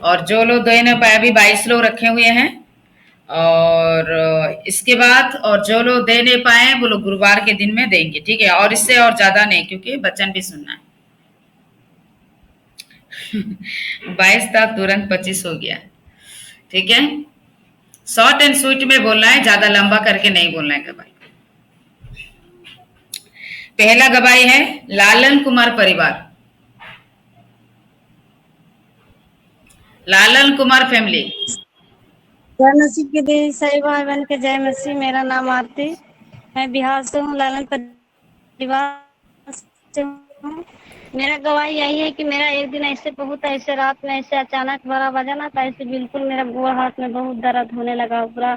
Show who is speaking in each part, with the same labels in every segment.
Speaker 1: और जो लोग दे नहीं पाए, अभी 22 लोग रखे हुए हैं। और इसके बाद और जो लोग दे नहीं पाए वो लोग गुरुवार के दिन में देंगे, ठीक है। और इससे और ज्यादा नहीं, क्योंकि वचन भी सुनना है। 22 था, तुरंत 25 हो गया, ठीक है। शॉर्ट एंड स्वीट में बोलना है, ज्यादा लंबा करके नहीं बोलना है गवाही। पहला गवाही है लालन कुमार परिवार, लालन कुमार फैमिली।
Speaker 2: जय मसीह के दिन, सही भाई बहन के जय मसीह। मेरा नाम आरती, मैं बिहार से हूँ, लालन परिवार से हूँ। मेरा गवाही यही है कि मेरा एक दिन ऐसे बहुत ऐसे रात में ऐसे अचानक बड़ा बजा ना था, ऐसे बिल्कुल मेरा गोड़ हाथ में बहुत दर्द होने लगा पूरा,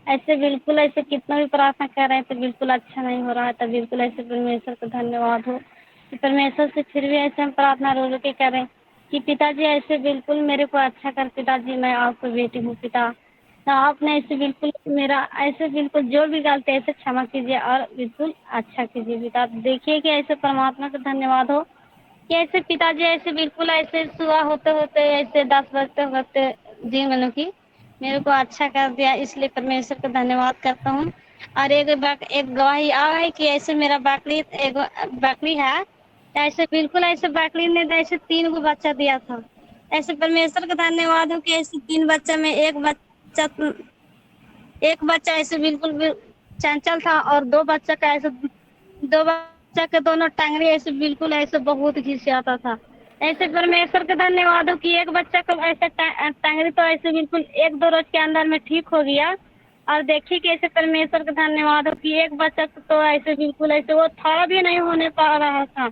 Speaker 2: ऐसे बिल्कुल ऐसे कितना भी प्रार्थना कर रहे हैं तो बिल्कुल अच्छा नहीं हो रहा है। तो बिल्कुल ऐसे परमेश्वर को धन्यवाद हो कि परमेश्वर से फिर भी ऐसे हम प्रार्थना रो रो के करें कि पिताजी ऐसे बिल्कुल मेरे को अच्छा कर, पिताजी मैं आपको बेटी हूँ पिता, तो आपने ऐसे बिल्कुल मेरा ऐसे बिल्कुल जो भी गलती ऐसे क्षमा कीजिए और बिल्कुल अच्छा कीजिए पिता। देखिए कि ऐसे परमात्मा का धन्यवाद हो कि ऐसे पिताजी ऐसे बिल्कुल ऐसे सुबह होते होते ऐसे 10 बजते वक्त जी मतलब की मेरे को अच्छा कर दिया, इसलिए परमेश्वर का धन्यवाद करता हूँ। और एक गवाही आ है कि ऐसे मेरा बकरी है, तो ऐसे बिल्कुल ऐसे बकरी ने तो ऐसे 3 गो बच्चा दिया था। ऐसे परमेश्वर का धन्यवाद हो कि ऐसे 3 बच्चा में एक बच्चा ऐसे बिल्कुल भी चंचल था और 2 बच्चा का ऐसे 2 बच्चा के दोनों टांगरी ऐसे बिल्कुल ऐसे बहुत घिसियाता था। ऐसे परमेश्वर का धन्यवाद हो कि एक बच्चा को ऐसे टांगरी तो ऐसे बिल्कुल 1-2 रोज के अंदर में ठीक हो गया। और देखिए कि ऐसे परमेश्वर का धन्यवाद हो कि एक बच्चा तो ऐसे बिल्कुल ऐसे वो थोड़ा भी नहीं होने पा रहा था।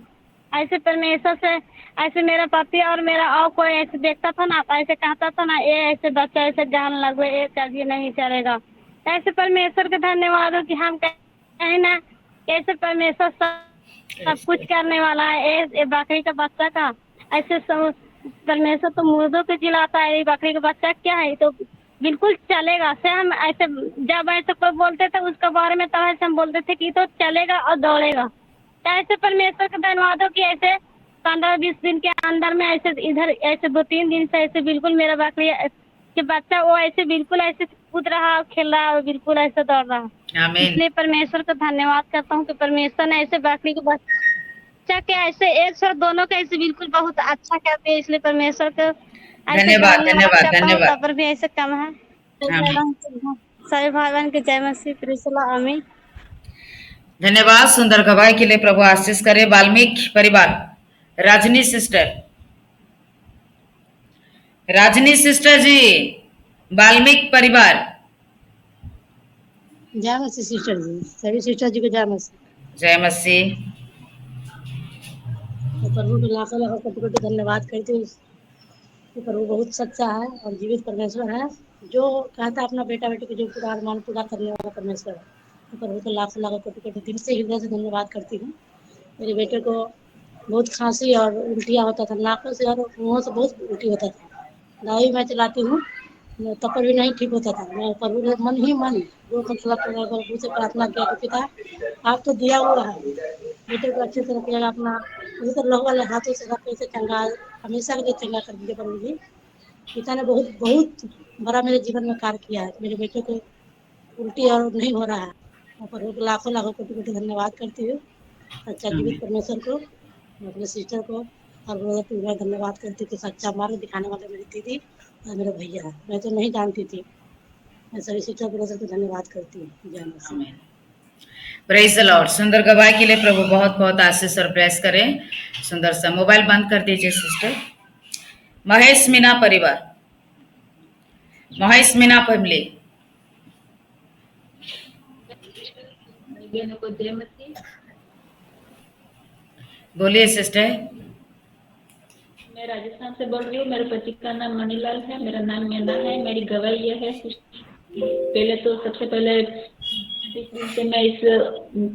Speaker 2: ऐसे परमेश्वर से ऐसे मेरा पति और मेरा और कोई ऐसे देखता था ना, तो ऐसे कहता था ना ये ऐसे बच्चा ऐसे जान लगो, ये कभी नहीं चलेगा। ऐसे परमेश्वर का धन्यवाद हो कि हम कहें ना कैसे परमेश्वर सब कुछ करने वाला है। ये बकरी का बच्चा का ऐसे परमेश्वर तो मुर्दों को जिलाता है, ये बकरी का बच्चा क्या है तो बिल्कुल चलेगा से हम ऐसे जब ऐसे कोई बोलते थे उसके बारे में तो ऐसे हम बोलते थे कि तो चलेगा और दौड़ेगा। तो ऐसे परमेश्वर का धन्यवाद हो कि ऐसे 15-20 दिन के अंदर में ऐसे इधर ऐसे 2-3 दिन से ऐसे बिल्कुल मेरा बकरी के बच्चा वो ऐसे बिल्कुल ऐसे कूद रहा और खेल रहा और बिल्कुल ऐसे दौड़ रहा।
Speaker 1: आमीन।
Speaker 2: इसलिए परमेश्वर का धन्यवाद करता हूँ कि परमेश्वर ने ऐसे बकरी के बच्चा के ऐसे एक साथ दोनों का ऐसे बिल्कुल बहुत अच्छा करते हैं, इसलिए परमेश्वर का ऐसे
Speaker 1: धन्यवाद
Speaker 2: धन्यवाद
Speaker 1: धन्यवाद
Speaker 2: करता हूँ।
Speaker 1: धन्यवाद।
Speaker 2: तब पर भी ऐसे कम है।
Speaker 1: आमीन।
Speaker 2: सभी भाई बहन के जय मसीह प्रिसला आमीन।
Speaker 1: धन्यवाद सुंदर गवाही के लिए, प्रभु आशीष करे। वाल्मीकि परिवार, राजनी सिस्टर, राजनी सिस्टर जी, वाल्मीकि परिवार।
Speaker 2: जय मसीह सिस्टर जी, सभी सिस्टर जी को जय मसीह।
Speaker 1: जय मसीह।
Speaker 2: मैं प्रभु को लाखों लाखों कोटि कोटि धन्यवाद करती हूँ कि प्रभु बहुत सच्चा है और जीवित परमेश्वर है, जो कहता है अपना बेटा बेटी को जो पूरा अरमान पूरा करने वाला परमेश्वर है। तो प्रभु को लाखों लाखों कोटि कोटि दिल से हृदय से धन्यवाद करती हूँ। मेरे बेटे को बहुत खांसी और उल्टियाँ होता था, नाकों से और मुँहों से बहुत उल्टी होता था। दवाई मैं चलाती हूँ, तब पर भी नहीं ठीक होता था। मैं प्रभु को मन ही मन जो मतलब प्रभु से प्रार्थना किया कि पिता आप तो दिया हुआ है, बेटे को अच्छे से रखिएगा, अपना उसी तरह लोग वाले हाथों से रख से चंगा हमेशा के लिए चंगा कर दीजिए प्रभु जी। पिता ने बहुत बहुत बड़ा मेरे जीवन में कार्य किया है। मेरे बेटे को उल्टी और नहीं हो रहा है। मैं प्रभु को लाखों लाखों कोटि कोटि धन्यवाद करती हूँ, सच्चा जीवित
Speaker 1: आमीन।
Speaker 2: परमेश्वर को, अपने सिस्टर को और ब्रदर को मैं धन्यवाद करती हूँ कि सच्चा मार्ग दिखाने वाले मेरी दीदी और मेरे भैया है। मैं तो नहीं जानती थी। मैं सभी सिस्टर ब्रदर को धन्यवाद करती हूँ। जय मसीह।
Speaker 1: आमीन। Praise the Lord. सुंदर गवाही के लिए प्रभु बहुत बहुत आशीष और प्रेस करें। सुंदर सा मोबाइल बंद कर दीजिए सिस्टर। महेश मीना परिवार, महेश मीना फैमिली। बोलिए सिस्टर।
Speaker 3: मैं राजस्थान से बोल रही हूँ। मेरे पति का नाम मणिलाल है, मेरा नाम मीना है। मेरी गवाही यह है कि पहले तो सबसे पहले जिस दिन से मैं इस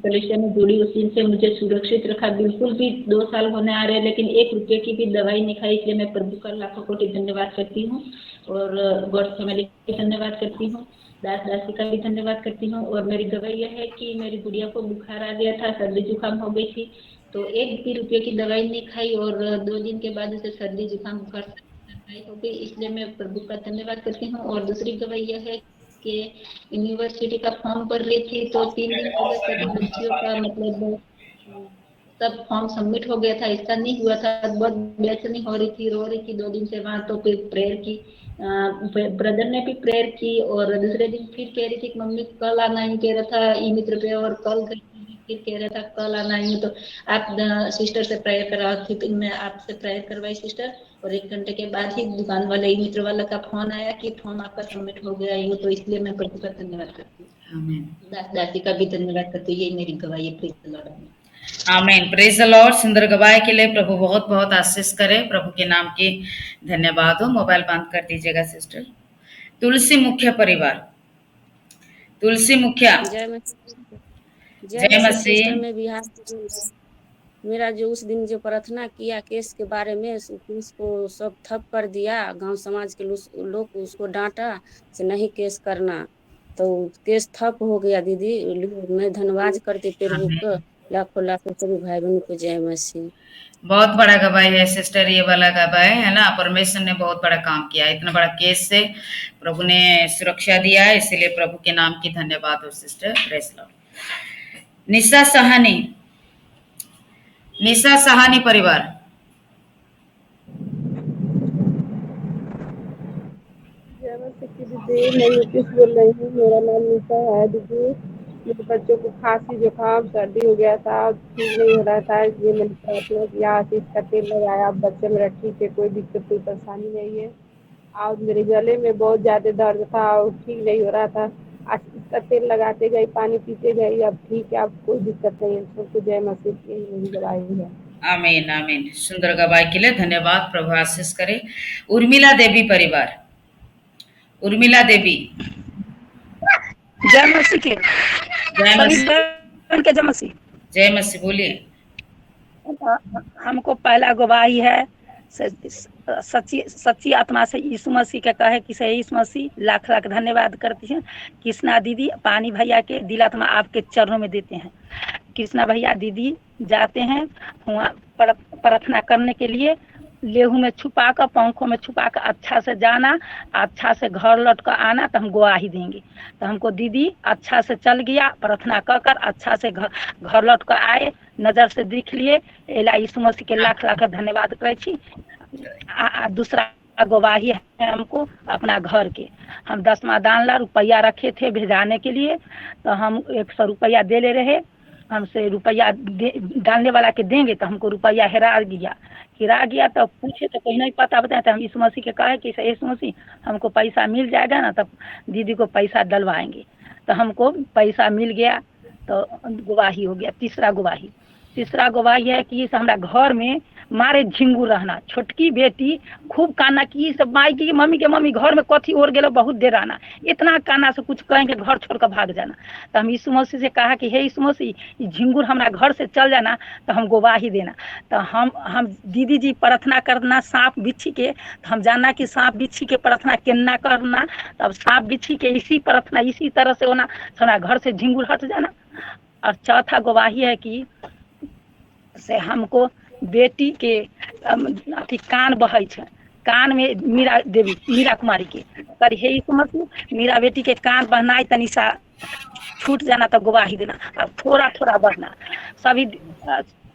Speaker 3: परीक्षा में जुड़ी उस दिन से मुझे सुरक्षित रखा। बिल्कुल भी 2 साल होने आ रहे हैं लेकिन 1 रुपये की भी दवाई नहीं खाई, इसलिए मैं प्रभु का लाखों कोटि धन्यवाद करती हूँ और गॉड फैमिली का धन्यवाद करती हूँ, दास दासी का भी धन्यवाद करती हूँ। और मेरी गवाही यह है कि मेरी गुड़िया को बुखार आ गया था, सर्दी जुकाम हो गई थी, तो 1 भी रुपये की दवाई नहीं खाई और 2 दिन के बाद उसे सर्दी जुकाम बुखार आई हो गई, इसलिए मैं प्रभु का धन्यवाद करती हूँ। और दूसरी गवाही यह है कि यूनिवर्सिटी का फॉर्म भर रही थी, तो 3 दिन पहले सभी बच्चियों का मतलब सब फॉर्म सबमिट हो गया था, ऐसा नहीं हुआ था। बहुत बेचैनी हो रही थी, रो रही थी 2 दिन से वहां। तो फिर प्रेयर की, ब्रदर ने भी प्रेयर की, और दूसरे दिन फिर कह रही थी कि मम्मी कल आना ही कह रहा था ई मित्र पे, और कल गई थी, फिर कह रहा था कल आना ही। तो आप सिस्टर से प्रेयर करा, फिर मैं आपसे प्रेयर करवाई सिस्टर, और 1 घंटे के बाद ही दुकान वाले ई मित्र वाला का फोन आया कि फॉर्म आपका सबमिट हो गया है। तो इसलिए मैं प्रभु का धन्यवाद करती हूँ,
Speaker 1: आमीन।
Speaker 3: दास दासी का भी धन्यवाद करती हूँ। यही मेरी गवाही है। Praise the Lord.
Speaker 1: आमीन, प्रेज द लॉर्ड। सुंदर गवाही के लिए प्रभु बहुत बहुत आशीष करे, प्रभु के नाम की धन्यवाद हो। मोबाइल बंद कर दीजिएगा सिस्टर। तुलसी मुखिया परिवार, तुलसी मुखिया।
Speaker 4: जय मसीह। जय
Speaker 1: जय
Speaker 4: मसीह सिस्टर,
Speaker 1: मसीह।
Speaker 4: मैं बिहार से बोल रही हूँ। मेरा जो उस दिन जो प्रार्थना किया केस के बारे में, केस को सब ठप कर दिया। गांव समाज के लोग उसको डांटा से नहीं केस करना, तो केस ठप हो गया। दीदी मैं धन्यवाद करती प्रभु को,
Speaker 1: आमीन।
Speaker 4: लाखों लाखों सभी भाई बहनों को जय मसीह।
Speaker 1: बहुत बड़ा गवाही है सिस्टर, ये वाला गवाही है ना। परमेश्वर ने बहुत बड़ा काम किया, इतना बड़ा केस से प्रभु ने सुरक्षा दिया है, इसीलिए प्रभु के नाम की धन्यवाद हो sister. Praise lord. Nisha Sahani, Nisha Sahani परिवार।
Speaker 5: जय मसीह की दीदी, मैं नीतीश बोल रही हूँ। मेरा नाम नीता है दीदी। मेरे बच्चों को खांसी जुकाम सर्दी हो गया था, ठीक नहीं हो रहा था, इसलिए मैंने प्रार्थना किया, आशीष का तेल लगाया। अब बच्चा मेरा ठीक है, कोई दिक्कत कोई परेशानी नहीं है। और मेरे गले में बहुत ज़्यादा दर्द था और ठीक नहीं हो रहा था। आशीष का तेल लगाते गई, पानी पीते गई, अब ठीक है, अब कोई दिक्कत नहीं है। सबको जय मसीह, यही मेरी गवाही है।
Speaker 1: आमीन आमीन। सुंदर गवाही के लिए धन्यवाद, प्रभु आशीष करे। उर्मिला देवी परिवार, उर्मिला देवी।
Speaker 6: जय मसीह के
Speaker 1: जय
Speaker 6: सभी
Speaker 1: मसीह।
Speaker 6: बहन के जय मसीह।
Speaker 1: जय मसीह, बोलिए।
Speaker 6: हमको पहला गवाही है, सच्ची सच्ची आत्मा से यीशु मसीह के कहे कि से यीशु मसीह लाख लाख धन्यवाद करती हैं। कृष्णा दीदी पानी भैया के दिल आत्मा आपके चरणों में देते हैं। कृष्णा भैया दीदी जाते हैं वहाँ प्रार्थना करने के लिए, लेहू में छुपा कर पंखों में छुपा कर अच्छा से जाना, अच्छा से घर लौट कर आना, तो हम गवाही देंगे। तो हमको दीदी अच्छा से चल गया, प्रार्थना कर कर अच्छा से घर लौट कर आए, नजर से देख लिए। एला यीशु मसीह के लाख लाख धन्यवाद करे छी। दूसरा गवाही है हमको अपना घर के। हम 10वां दान ला रुपया रखे थे भेजाने के लिए, तो हम 100 रुपया दे ले रहे। हमसे रुपया डालने वाला के देंगे, तो हमको रुपया हेरा गया। तो पूछे तो कहीं नहीं पता बताए, तो हम यीशु मसीह के कहे कि यीशु मसीह हमको पैसा मिल जाएगा ना, तब दीदी को पैसा डलवाएंगे। तो हमको पैसा मिल गया, तो गवाही हो गया। तीसरा गवाही है कि हमारा घर में मारे झिंगू रहना। छोटकी बेटी खूब काना की सब माई की मम्मी के मम्मी घर में कथी ओर गेलो, बहुत देर आना, इतना काना से कुछ कहेंगे घर छोड़ कर भाग जाना। तो हम यीशु मसीह से कहा कि हे यीशु मसीह झिंगुर हमारा घर से चल जाना, तो हम गवाही देना। तो हम दीदी जी प्रार्थना करना सांप बिच्छी के, तो हम जानना कि सांप बिच्छी के प्रार्थना केना करना, तब सांप बिच्छी के इसी प्रार्थना इसी तरह से होना, हमारा घर से झिंगुर हट जाना। और चौथा गवाही है कि से हमको बेटी के अथी कान बहे छे, कान में मीरा कुमारी के कर हे यीशु मसीह मेरा बेटी के कान बहनाई तनी सा छूट जाना, तो गवाही देना। अब थोड़ा थोड़ा बहना, सभी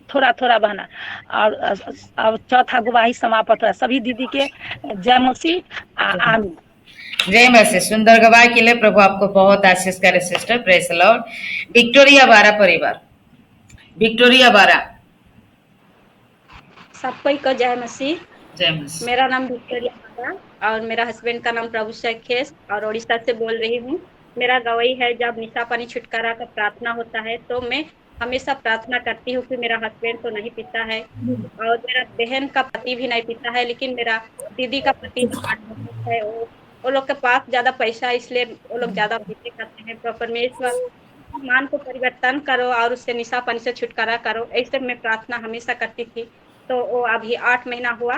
Speaker 6: थोड़ा थोड़ा बहना। और अब चौथा गवाही समाप्त है। सभी दीदी के जय मसीह, आमीन।
Speaker 1: जय मसीह। सुंदर गवाही के लिए प्रभु आपको बहुत आशीष करे sister. Praise the Lord. Victoria बारा परिवार, विक्टोरिया बारा।
Speaker 7: सबको को जय मसीह।
Speaker 1: जय मसीह।
Speaker 7: मेरा नाम विक्टोरिया है और मेरा हस्बैंड का नाम प्रभु शेखेस, और उड़ीसा से बोल रही हूँ। मेरा गवाही है, जब निशा पानी छुटकारा का प्रार्थना होता है तो मैं हमेशा प्रार्थना करती हूँ कि मेरा हस्बैंड तो नहीं पीता है और मेरा बहन का पति भी नहीं पीता है, लेकिन मेरा दीदी का पति है। वो लोग के पास ज्यादा पैसा है, इसलिए वो लोग ज्यादा पीते करते हैं। तो परमेश्वर मान को परिवर्तन करो और उससे निशा पानी से छुटकारा करो, ऐसे मैं प्रार्थना हमेशा करती थी। तो वो अभी 8 महीना हुआ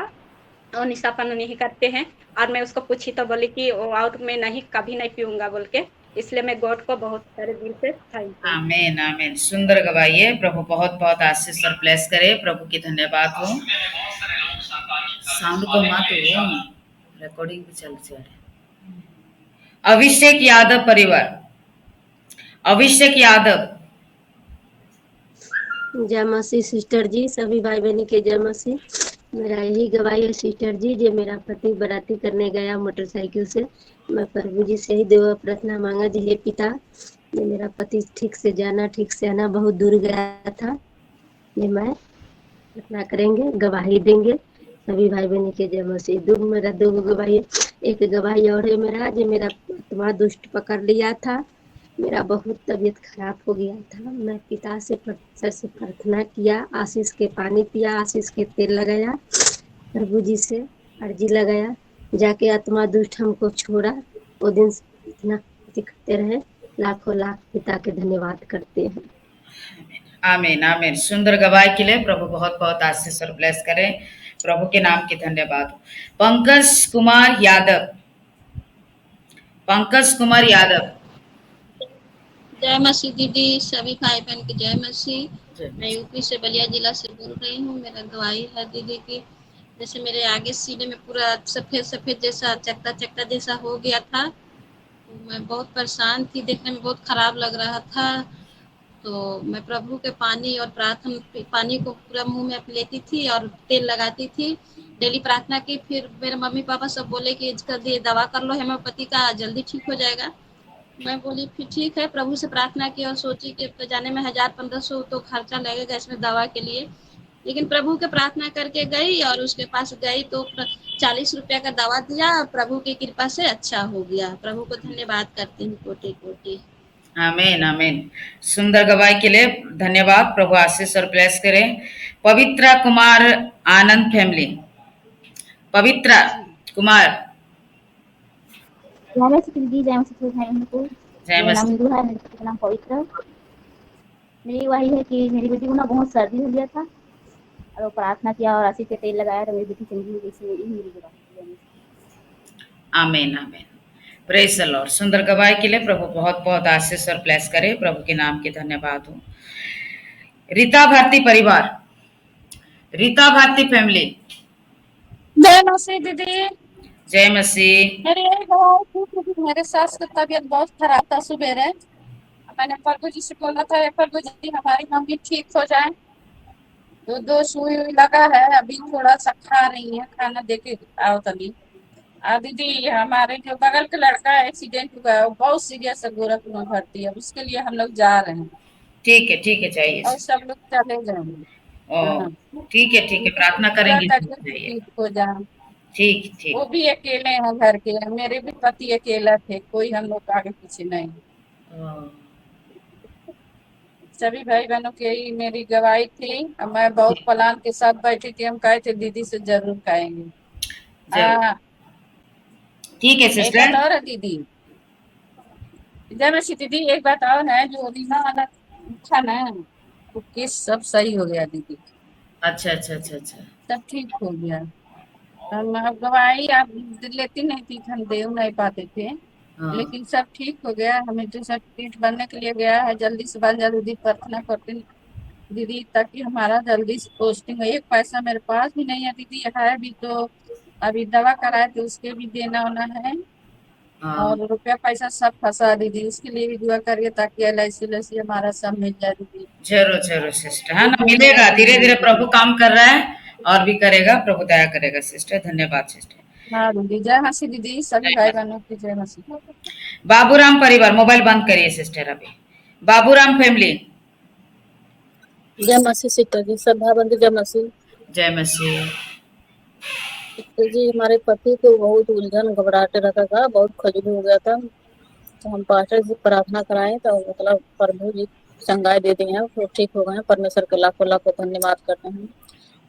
Speaker 7: और निशा पानी नहीं करते हैं, और मैं उसको पूछी तो बोली कि वो और मैं नहीं कभी नहीं पीऊंगा बोल के। इसलिए मैं गॉड को बहुत सारे दिल से थैंक यू।
Speaker 1: आमीन आमीन। सुंदर गवाही है, प्रभु बहुत बहुत आशीष और ब्लेस करे। प्रभु की धन्यवाद हो। साउंड को मत हो। रिकॉर्डिंग भी चल रही है। अभिषेक यादव परिवार, अभिषेक यादव।
Speaker 8: जय मसीह सिस्टर जी, सभी भाई बहनी के जय मसीह। मेरा यही गवाही है सिस्टर जी, जो मेरा पति बराती करने गया मोटरसाइकिल से, मैं प्रभु जी से ही दुआ प्रार्थना मांगा जी, हे पिता, ये मेरा पति ठीक से जाना ठीक से आना, बहुत दूर गया था, ये मैं प्रार्थना करेंगे, गवाही देंगे सभी भाई बहनी के जय मसीह। मेरा दो गवाही, एक गवाही और है मेरा, जो मेरा आत्मा दुष्ट पकड़ लिया था, मेरा बहुत तबीयत खराब हो गया था, मैं पिता से परमेश्वर से प्रार्थना किया, आशीष के पानी पिया, आशीष के तेल लगाया, प्रभु जी से अर्जी लगाया, जाके आत्मा दुष्ट हमको छोड़ा। वो दिन से इतना करते रहे, लाखों लाख पिता के धन्यवाद करते हैं।
Speaker 1: आमीन आमीन। सुंदर गवाही के लिए प्रभु बहुत बहुत आशीष और ब्लेस करें। प्रभु के नाम की धन्यवाद। पंकज कुमार यादव, पंकज कुमार यादव।
Speaker 9: जय मसीह दीदी, सभी भाई बहन की जय मसीह। मैं यूपी से बलिया जिला से बोल रही हूँ। मेरा गवाही है दीदी की, जैसे मेरे आगे सीने में पूरा सफेद सफेद जैसा चकता चकता जैसा हो गया था, तो मैं बहुत परेशान थी, देखने में बहुत खराब लग रहा था। तो मैं प्रभु के पानी और प्रार्थना पानी को पूरा मुंह में लेती थी और तेल लगाती थी, डेली प्रार्थना की। फिर मेरे मम्मी पापा सब बोले कि इसका दवा कर लो हेमोपैथी का, जल्दी ठीक हो जाएगा। मैं बोली फिर ठीक है, प्रभु से प्रार्थना की और सोची कि तो जाने में 1000-1500 तो खर्चा लगेगा इसमें दवा के लिए, लेकिन प्रभु के प्रार्थना करके गई और उसके पास गई तो 40 रुपया का दवा दिया, प्रभु की कृपा से अच्छा हो गया। प्रभु को धन्यवाद करती हूँ कोटि कोटि।
Speaker 1: आमीन आमीन। सुंदर गवाही के लिए धन्यवाद। प्रभु आशीष और ब्लेस करें। पवित्रा कुमार आनंद फैमिली, पवित्रा कुमार।
Speaker 10: जय मसीह जी, जय मसीह भाई बहन को।
Speaker 1: जय
Speaker 10: मेरा नाम
Speaker 1: मसीह।
Speaker 10: इंदु है, मेरा नाम पवित्र। मेरी वही है कि मेरी बेटी को ना बहुत सर्दी हो गया था और वो प्रार्थना किया और आशीष के तेल लगाया तो मेरी बेटी चंगी हो गई। इसलिए यही मेरी गवाही है।
Speaker 1: आमीन आमीन। Praise the Lord. सुंदर गवाही के लिए प्रभु बहुत बहुत आशीष और ब्लेस करे। प्रभु के नाम की धन्यवाद हो। रीता भारती परिवार, रीता भारती फैमिली।
Speaker 11: जय मसीह दीदी।
Speaker 1: जय मसीह।
Speaker 11: मेरी यही गवाही थी क्योंकि मेरे सास की तबीयत बहुत खराब था। सुबेरे मैंने प्रभु जी से बोला था, प्रभु जी हमारी मम्मी ठीक हो जाए। तो 2 सुई लगा है, अभी थोड़ा सा खा रही है, खाना दे के आओ तभी। दीदी हमारे जो बगल का लड़का एक्सीडेंट हुआ है, वो बहुत सीरियस है, गोरखपुर में भर्ती है, उसके लिए हम लोग जा रहे हैं।
Speaker 1: ठीक है चाहिए।
Speaker 11: और सब लोग चले जाएंगे।
Speaker 1: ठीक है, प्रार्थना करेंगे।
Speaker 11: ठीक हो जाए।
Speaker 1: ठीक।
Speaker 11: वो भी अकेले हैं घर के, मेरे भी पति अकेला थे, कोई हम लोग आगे पीछे नहीं। सभी भाई बहनों की यही मेरी गवाही थी। मैं बहुत प्लान के साथ बैठी थी, हम कहे थे दीदी से जरूर खाएंगे।
Speaker 1: ठीक है सिस्टर।
Speaker 11: एक बात और है दीदी, जय मसीह दीदी, एक बात और है, जो रीना वाला था ना, वो केस सब सही हो गया दीदी।
Speaker 1: अच्छा।
Speaker 11: सब ठीक हो गया। हम गवाही आप लेती नहीं थी, हम दे नहीं पाते थे, लेकिन सब ठीक हो गया। हमें जो सर्टिफिकेट बनने के लिए गया है, जल्दी से जल्दी प्रार्थना करते दीदी, ताकि हमारा जल्दी से पोस्टिंग हो। एक पैसा मेरे पास भी नहीं है दीदी, है भी तो अभी दवा कराए थे, उसके भी देना होना है, और रुपया पैसा सब फंसा दीदी। उसके लिए भी दुआ करिए ताकि LIC हमारा सब मिल जाए दीदी।
Speaker 1: जरूर सिस्टर, है ना, मिलेगा। धीरे धीरे प्रभु काम कर रहा है और भी करेगा। प्रभु दया करेगा सिस्टर। धन्यवाद सिस्टर।
Speaker 11: हाँ दीदी, जय मसीह दीदी, सभी भाई बहनों की जय मसीह।
Speaker 1: बाबूराम परिवार, मोबाइल बंद करिए सिस्टर अभी। बाबूराम फैमिली।
Speaker 12: जय मसीह सिस्टर जी, सब भाई बंधु जय मसीह।
Speaker 1: जय मसीह।
Speaker 12: जी हमारे पति को बहुत उलझन घबराहट रहता था, बहुत खजूल हो गया था, तो हम पास्टर से प्रार्थना कराए तो मतलब प्रभु जी चंगाई दे दिए हैं, तो ठीक हो गए हैं। परमेश्वर के लाखों लाखों धन्यवाद करते हैं।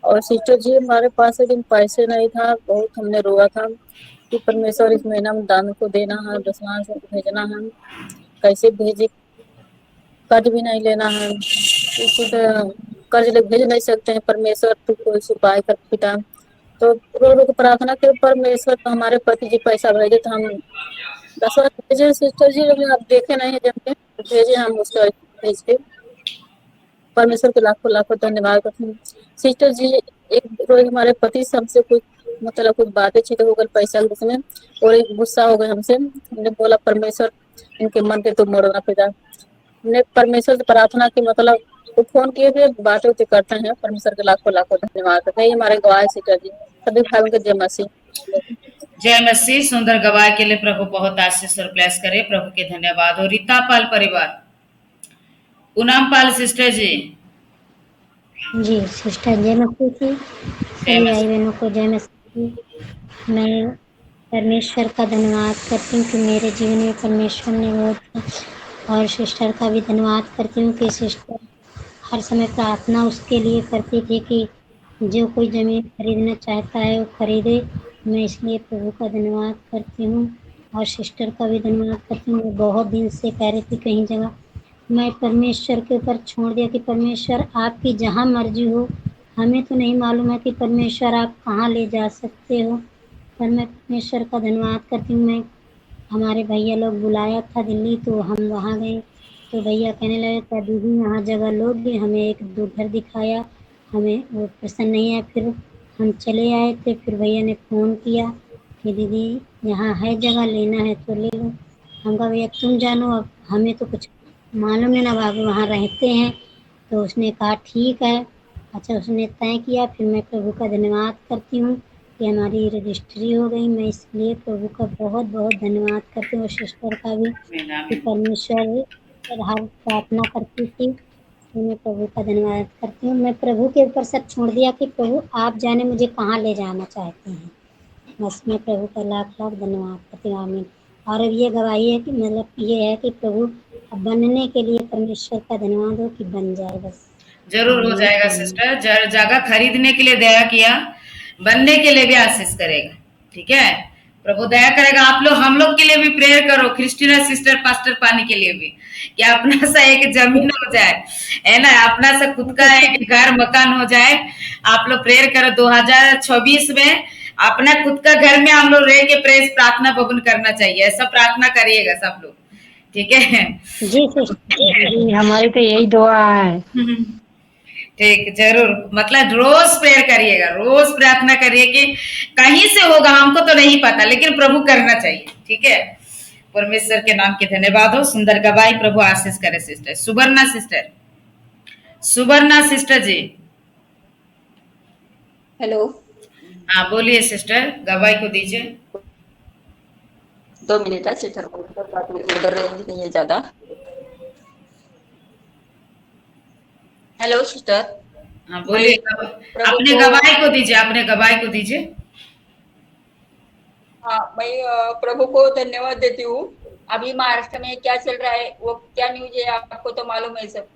Speaker 12: और सिस्टर जी हमारे पास एक दिन पैसे नहीं था, बहुत हमने रोआ था कि परमेश्वर इस महीना में दान को देना है, दशमांश भेजना है, कैसे भेजे, कर्ज भी नहीं लेना है, कर्ज भेज नहीं सकते हैं। परमेश्वर तू कोई उपाय कर पिता। तो रो रो के प्रार्थना के परमेश्वर तो हमारे पति जी पैसा भेजे, तो हम 10 भेजे सिस्टर जी, आप देखे नहीं है जब भेजे हम उसका भेज के। परमेश्वर के लाखों लाखों धन्यवाद करती हूँ। सिस्टर जी, एक रोज हमारे पति से हमसे कुछ मतलब कुछ बातें छिड़े हो गई पैसा के उसमें, और एक गुस्सा हो गए हमसे। हमने बोला परमेश्वर इनके मन के तो मोड़ना पिता। हमने परमेश्वर से प्रार्थना की, मतलब तो फोन किए थे, बातें उते करते हैं। परमेश्वर के लाखों लाखों धन्यवाद करते हैं। ये हमारे गवाह सिस्टर जी, सभी भाइयों के जय मसीह।
Speaker 1: जय मसीह। सुंदर गवाह के लिए प्रभु बहुत आशीष और ब्लेस करे। प्रभु के धन्यवाद। और रीता पाल परिवार, पूनम पाल सिस्टर जी,
Speaker 13: जी सिस्टर जय मसीह जी,
Speaker 1: जय
Speaker 13: सभी भाई
Speaker 1: मसीह।
Speaker 13: बहनों को जय मसीह जी। मैं परमेश्वर का धन्यवाद करती हूँ कि मेरे जीवन में परमेश्वर ने बहुत, और सिस्टर का भी धन्यवाद करती हूँ कि सिस्टर हर समय प्रार्थना उसके लिए करती थी कि जो कोई ज़मीन खरीदना चाहता है वो खरीदे। मैं इसलिए प्रभु का धन्यवाद करती हूँ और सिस्टर का भी धन्यवाद करती हूँ। मैं बहुत दिन से कह रही थी कहीं जगह, मैं परमेश्वर के ऊपर छोड़ दिया कि परमेश्वर आपकी जहाँ मर्जी हो, हमें तो नहीं मालूम है कि परमेश्वर आप कहाँ ले जा सकते हो, पर मैं परमेश्वर का धन्यवाद करती हूँ। मैं हमारे भैया लोग बुलाया था दिल्ली, तो हम वहाँ गए तो भैया कहने लगे क्या दीदी यहाँ जगह लोगे, हमें एक दो घर दिखाया, हमें वो पसंद नहीं आया। फिर हम चले आए थे, फिर भैया ने फ़ोन किया कि दीदी यहाँ है जगह, लेना है तो ले लो। हम कहा भैया तुम जानो, अब हमें तो कुछ मालूम नहीं ना, बाबू वहाँ रहते हैं। तो उसने कहा ठीक है। अच्छा उसने तय किया। फिर मैं प्रभु का धन्यवाद करती हूँ कि हमारी रजिस्ट्री हो गई। मैं इसलिए प्रभु का बहुत बहुत धन्यवाद करती हूँ और सिस्टर का भी कि परमेश्वर पर हर प्रार्थना करती थी, तो मैं प्रभु का धन्यवाद करती हूँ। मैं प्रभु के ऊपर सब छोड़ दिया कि प्रभु आप जाने मुझे कहाँ ले जाना चाहते हैं। बस मैं प्रभु का लाख लाख धन्यवाद करती हूँ। आमीन। और अब ये गवाही है कि मतलब ये है कि प्रभु बनने के लिए परमेश्वर का धन्यवाद हो कि बन जाए बस।
Speaker 1: जरूर हो
Speaker 13: आमीन,
Speaker 1: जाएगा
Speaker 13: आमीन।
Speaker 1: सिस्टर। जगह खरीदने के लिए दया किया, बनने के लिए भी आशीष करेगा। ठीक है, प्रभु दया करेगा। आप लोग हम लोग के लिए भी प्रेयर करो, क्रिस्टीना सिस्टर पास्टर पाने के लिए भी, कि अपना सा एक जमीन हो जाए, है ना, अपना सा खुद का एक घर मकान हो जाए। आप लोग प्रेयर करो 2026 में अपना खुद का घर में हम लोग रह के प्रेस प्रार्थना भवन करना चाहिए। ऐसा प्रार्थना करिएगा सब लोग, ठीक है।
Speaker 13: जी सिस्टर जी, हमारी तो यही दुआ है।
Speaker 1: ठीक, जरूर, मतलब रोज प्रेयर करिएगा, रोज प्रार्थना करिए कि कहीं से होगा हमको तो नहीं पता, लेकिन प्रभु करना चाहिए। ठीक है, परमेश्वर के नाम के धन्यवाद हो। सुंदर गवाही, प्रभु आशीष करे। सिस्टर सुवर्णा सिस्टर, सुवर्णा सिस्टर जी,
Speaker 14: हेलो।
Speaker 1: हाँ बोलिए सिस्टर, गवाही को दीजिए।
Speaker 14: 2 मिनट है सिस्टर को, उधर रेंज नहीं है ज्यादा। Hello sister.
Speaker 1: हाँ बोलिए, अपने गवाही को दीजिए, अपने गवाही को दीजिए।
Speaker 14: हाँ, मैं प्रभु को धन्यवाद देती हूँ। अभी महाराष्ट्र में क्या चल रहा है, वो क्या न्यूज है आपको तो मालूम है सब।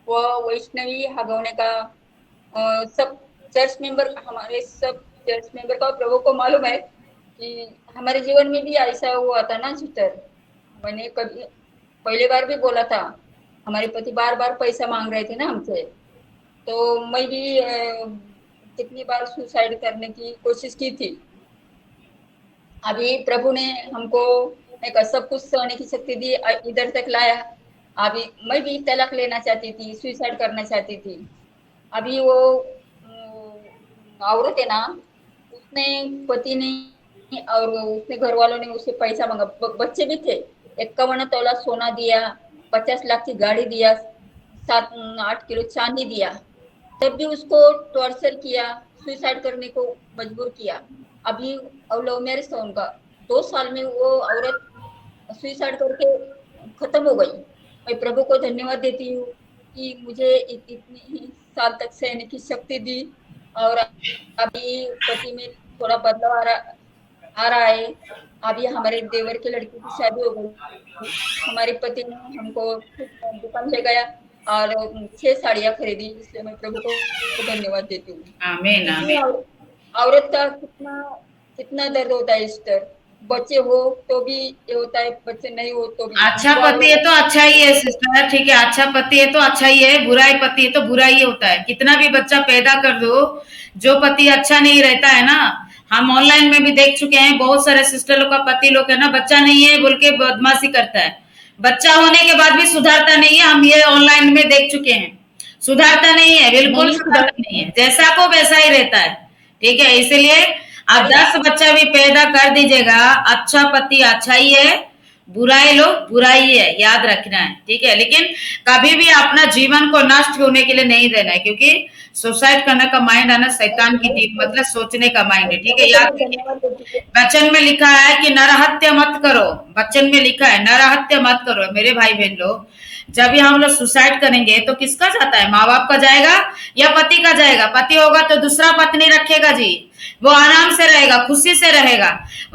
Speaker 14: वो वैष्णवी हगवने का सब चर्च मेंबर, हमारे सब चर्च मेंबर का प्रभु को मालूम है कि हमारे जीवन में भी ऐसा हुआ था ना सिस्टर। मैंने कभी पहले बार भी बोला था, हमारे पति बार बार पैसा मांग रहे थे ना हमसे, तो मैं भी कितनी बार सुसाइड करने की कोशिश की थी। अभी प्रभु ने हमको एक सब कुछ सहने की शक्ति दी, इधर तक लाया। अभी मैं भी तलाक लेना चाहती थी, सुसाइड करना चाहती थी। अभी वो औरत है ना, उसने पति ने और उसने घर वालों ने उससे पैसा मांगा, बच्चे भी थे। 51 तोला सोना दिया, 50 लाख की गाड़ी दिया, 7-8 किलो चांदी दिया, तब भी उसको टॉर्चर किया, सुसाइड करने को मजबूर किया। अभी लव मैरिज था उनका, 2 साल में वो औरत सुसाइड करके खत्म हो गई। मैं प्रभु को धन्यवाद देती हूँ कि मुझे इतनी साल तक सहने की शक्ति दी। और अभी पति में थोड़ा बदलाव आ रहा है। अभी हमारे देवर के लड़की की शादी हो गई। हमारे पति ने हमको दुकान ले गया और 6 साड़ियाँ खरीदी, इसलिए मैं प्रभु को धन्यवाद देती हूँ।
Speaker 1: आमीन, आमीन।
Speaker 14: औरत का कितना दर्द होता है सिस्टर। बच्चे हो तो भी ये होता है, बच्चे नहीं हो तो भी।
Speaker 1: अच्छा पति है तो अच्छा ही है सिस्टर, ठीक है। अच्छा पति है तो अच्छा ही है, बुरा पति है तो बुरा ही होता है। कितना भी बच्चा पैदा कर दो, जो पति अच्छा नहीं रहता है ना, हम ऑनलाइन में भी देख चुके हैं, बहुत सारे सिस्टर लोग का पति लोग है ना, बच्चा नहीं है बोल के बदमाशी करता है, बच्चा होने के बाद भी सुधारता नहीं है। हम ये ऑनलाइन में देख चुके हैं, सुधारता नहीं है, बिल्कुल
Speaker 6: नहीं
Speaker 1: सुधारता नहीं है, जैसा को वैसा ही रहता है। ठीक है, इसलिए आप 10 बच्चा भी पैदा कर दीजिएगा, अच्छा पति अच्छा ही है, बुराई लोग बुराई है, याद रखना है। ठीक है, लेकिन कभी भी अपना जीवन को नष्ट होने के लिए नहीं देना है, क्योंकि सुसाइड करने का माइंड है ना शैतान की टीम, मतलब सोचने का माइंड है। ठीक है, याद रखिए वचन में लिखा है कि नरहत्या मत करो, वचन में लिखा है नरहत्या मत करो। मेरे भाई बहन लोग, जब भी हम लोग सुसाइड करेंगे तो किसका जाता है, माँ बाप का जाएगा या पति का जाएगा? पति होगा तो दूसरा पत्नी रखेगा जी, वो आराम से रहेगा, खुशी से रहेगा,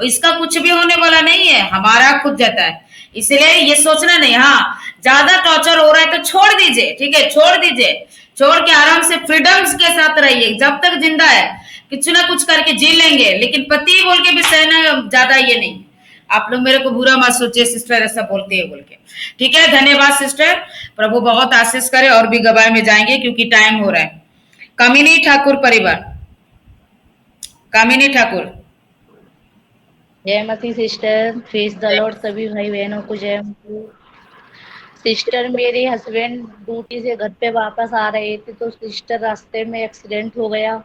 Speaker 1: इसका कुछ भी होने वाला नहीं है, हमारा खुद जाता है। इसलिए ये सोचना नहीं, हाँ ज्यादा टॉर्चर हो रहा है तो छोड़ दीजिए। ठीक है, छोड़ दीजिए, छोड़ के आराम से फ्रीडम्स के साथ रहिए, जब तक जिंदा है कुछ ना कुछ करके जी लेंगे, लेकिन पति बोल के भी सहना ज्यादा ये नहीं। आप लोग मेरे को बुरा मत सोचिए सिस्टर ऐसा बोलते है बोल के। ठीक है, धन्यवाद सिस्टर, प्रभु बहुत आशीष करे, और भी गवाही में जाएंगे क्योंकि टाइम हो रहा है। कामिनी ठाकुर परिवार, कामिनी ठाकुर।
Speaker 15: जय मसीह सिस्टर, प्रेज द लॉर्ड सभी भाई बहनों को जय मसीह। सिस्टर मेरे हस्बैंड ड्यूटी से घर पे वापस आ रहे थे तो सिस्टर रास्ते में एक्सीडेंट हो गया।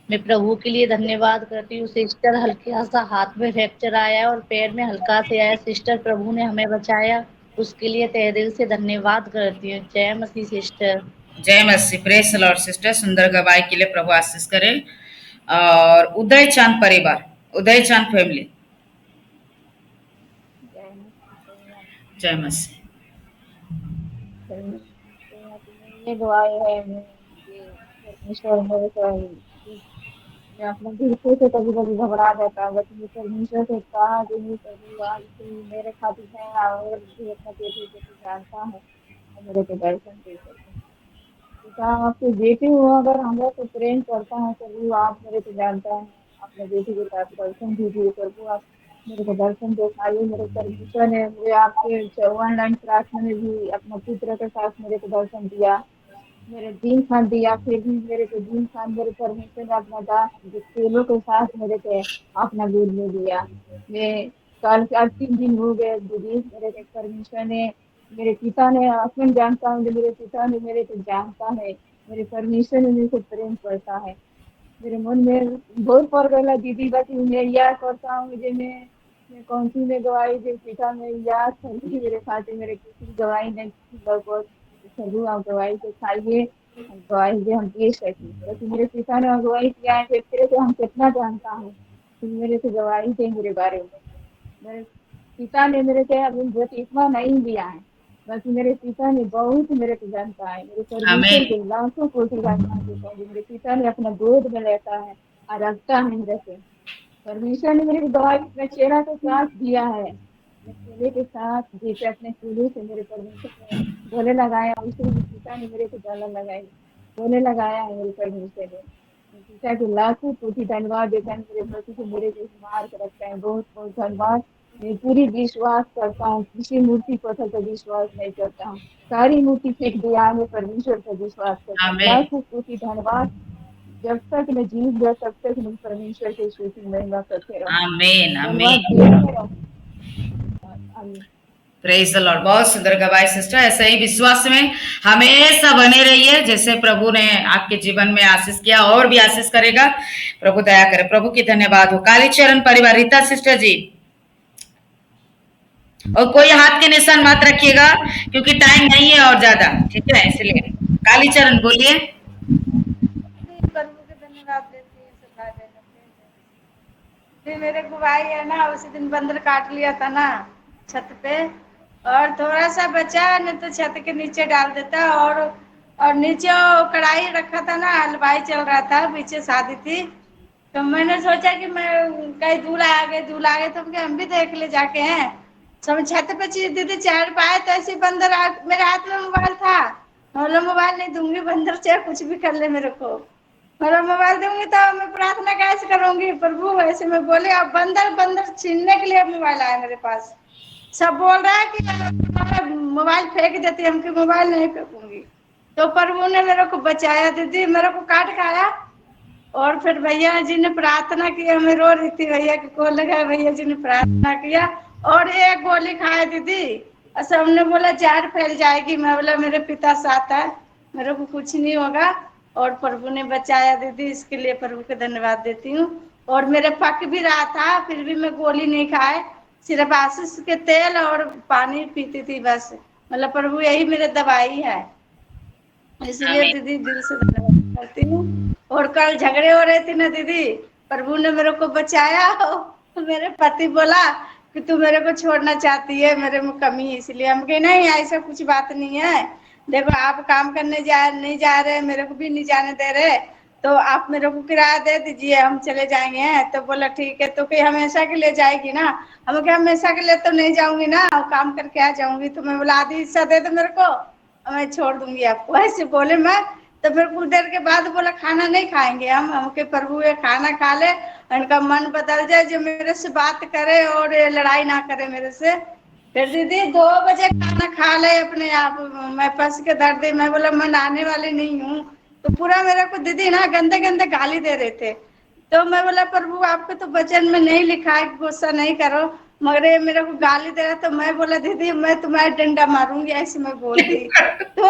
Speaker 15: मैं प्रभु के लिए धन्यवाद करती हूँ सिस्टर, हल्का सा हाथ में फ्रैक्चर आया और पैर में हल्का से आया, सिस्टर प्रभु ने हमें बचाया, उसके लिए तहे दिल से धन्यवाद करती हूँ। जय मसीह सिस्टर।
Speaker 1: जय मसीह, प्रेज द लॉर्ड सिस्टर, सुंदर गवाही के लिए प्रभु आशीष करे। और उदय चांद परिवार, उदय चांद फैमिली, जय मसीह।
Speaker 16: ये गवाही है परमेश्वर मेरे को, मैं अपने दिल से कभी कभी घबरा जाता है, लेकिन परमेश्वर से कहा कि नहीं प्रभु आज तू मेरे खातिर है और भी अपना बेटी को तू जानता है और मेरे को दर्शन दे सकते। पिता आपके बेटी हो, अगर हम लोग को प्रेम करता है प्रभु, आप मेरे को जानता है, अपने बेटी के साथ दर्शन दीजिए प्रभु, आप मेरे को दर्शन दिखाइए। मेरे परमेश्वर ने मुझे आपके 54 लाइन प्रार्थना में भी अपना पुत्र के साथ मेरे को दर्शन दिया, मेरे दिन खान दिया, फिर भी मेरे को दिन खान मेरे परमेश्वर ने अपना दास चेलों के साथ मेरे को अपना गोद में दिया। मैं कल 3 दिन हो गए दीदी, मेरे को परमेश्वर ने, मेरे पिता ने, अपन जानता हूँ मेरे पिता ने मेरे को जानता है, मेरे परमेश्वर ने मेरे को प्रेम करता है। मेरे मन में बहुत पड़ गया दीदी, बाकी मैं याद करता हूँ मुझे मैं कौन सी में गवाही दे पिता में याद करती मेरे खाते मेरे किसी गवाही नहीं बहुत प्रभु आप गवाही से खाइए, गवाही से हम पी सकें, क्योंकि मेरे पिता ने गवाही किया है, तेरे से हम कितना जानता हूँ, तुम मेरे से गवाही दे मेरे बारे में। मेरे पिता ने मेरे से अभी बहुत इतना नहीं दिया है, बाकी मेरे पिता ने बहुत मेरे को जानता है, मेरे परमेश्वर के लाखों कोटि जानता है, मेरे पिता ने अपना गोद में लेता है और रखता है मेरे से। परमेश्वर ने मेरे को गवाही अपने चेहरा के साथ दिया है, चेहरे के साथ जैसे अपने चूल्हे से मेरे परमेश्वर ने बोले लगाया, उसे मेरे पिता ने मेरे को डाला लगाई, बोले लगाया है मेरे परमेश्वर ने। पिता के लाखों कोटि धन्यवाद देता है, मेरे प्रति को मेरे को मार कर रखता है, बहुत बहुत धन्यवाद। मैं पूरी विश्वास करता हूँ, किसी मूर्ति पत्थर पर विश्वास नहीं करता हूँ, सारी मूर्ति फेंक दिया, मैं परमेश्वर पर विश्वास करता हूँ। लाखों कोटि धन्यवाद, जब तक मैं जीव गया तब तक मैं परमेश्वर की स्तुति महिमा करते रहूं।
Speaker 1: आमीन आमीन, प्रेज द लॉर्ड। बहुत सुंदर गवाही सिस्टर, ऐसे ही विश्वास में हमेशा बने रहिए, जैसे प्रभु ने आपके जीवन में आशीष किया और भी आशीष करेगा, प्रभु दया करे, प्रभु की धन्यवाद हो। कालीचरण परिवार, रीता सिस्टर जी, और कोई हाथ के निशान मत रखिएगा क्योंकि टाइम नहीं है और ज्यादा, ठीक है, इसलिए कालीचरण बोलिए।
Speaker 17: धन्यवाद देती हूँ सब भाई बहनों को। मेरे गुवाही है ना, उसी दिन बंदर काट लिया था ना छत पे, और थोड़ा सा बचा नहीं तो छत के नीचे डाल देता, और नीचे कढ़ाई रखा था ना, हलवाई चल रहा था, पीछे शादी थी, तो मैंने सोचा कि मैं कहीं दूल्हा आ गए तो हम भी देख ले जाके हैं, सब छत पे चीज दीदी चढ़ पाए तो ऐसे बंदर मेरे हाथ में मोबाइल था, बोलो मोबाइल नहीं दूंगी, बंदर चाहे कुछ भी कर ले मेरे को, मेरा मोबाइल दूंगी तो मैं प्रार्थना कैसे करूंगी प्रभु, ऐसे में बोले। अब बंदर छीनने के लिए मोबाइल आया मेरे पास, सब बोल रहा है कि मोबाइल फेंक देती, हमकी मोबाइल नहीं फेंकूंगी, तो प्रभु ने मेरे को बचाया दीदी, मेरे को काट खाया। और फिर भैया जी ने प्रार्थना किया, मैं रो रही थी, भैया की कॉल लगा, भैया जी ने प्रार्थना किया और एक गोली खाया दीदी, और सबने बोला जहर फैल जाएगी, मैं बोला मेरे पिता साथ है, मेरे को कुछ नहीं होगा और प्रभु ने बचाया दीदी, इसके लिए प्रभु को धन्यवाद देती हूँ। और मेरे पक भी रहा था, फिर भी मैं गोली नहीं खाए, सिर्फ आशीष के तेल और पानी पीती थी बस। मतलब प्रभु यही मेरे दवाई है, इसलिए दीदी दिल से धन्यवाद करती हूँ। और कल झगड़े हो रहे थे ना दीदी, प्रभु ने मेरे को बचाया। तो मेरे पति बोला कि तू मेरे को छोड़ना चाहती है, मेरे में कमी है, इसलिए हम कहे नहीं ऐसा कुछ बात नहीं है, देखो आप काम करने नहीं जा रहे, मेरे को भी नहीं जाने दे रहे, तो आप मेरे को किराया दे दीजिए, हम चले जाएंगे। तो बोला ठीक है, तो कहीं हमेशा के लिए जाएगी ना? हम क्या हमेशा के लिए तो नहीं जाऊंगी ना, काम करके आ जाऊंगी। तो मैं बोला आधी हिस्सा दे दो मेरे को, मैं छोड़ दूंगी आपको, ऐसे बोले मैं। तो फिर कुछ देर के बाद बोला खाना नहीं खाएंगे हम के प्रभु ये खाना खा ले, उनका मन बदल जाए, जो मेरे से बात करे और लड़ाई ना करे मेरे से। फिर दीदी 2 बजे खाना खा ले अपने आप, मैं फंस के दर्द, मैं बोला मैं नहाने वाली नहीं हूँ। तो पूरा मेरे को दीदी ना गंदे गंदे गाली दे रहे थे। तो मैं बोला प्रभु आपके तो वचन में नहीं लिखा है गुस्सा नहीं करो, मगर ये मेरे को गाली दे रहा। तो मैं बोला दीदी मैं तुम्हारा डंडा मारूंगी, ऐसे मैं बोल दी। तो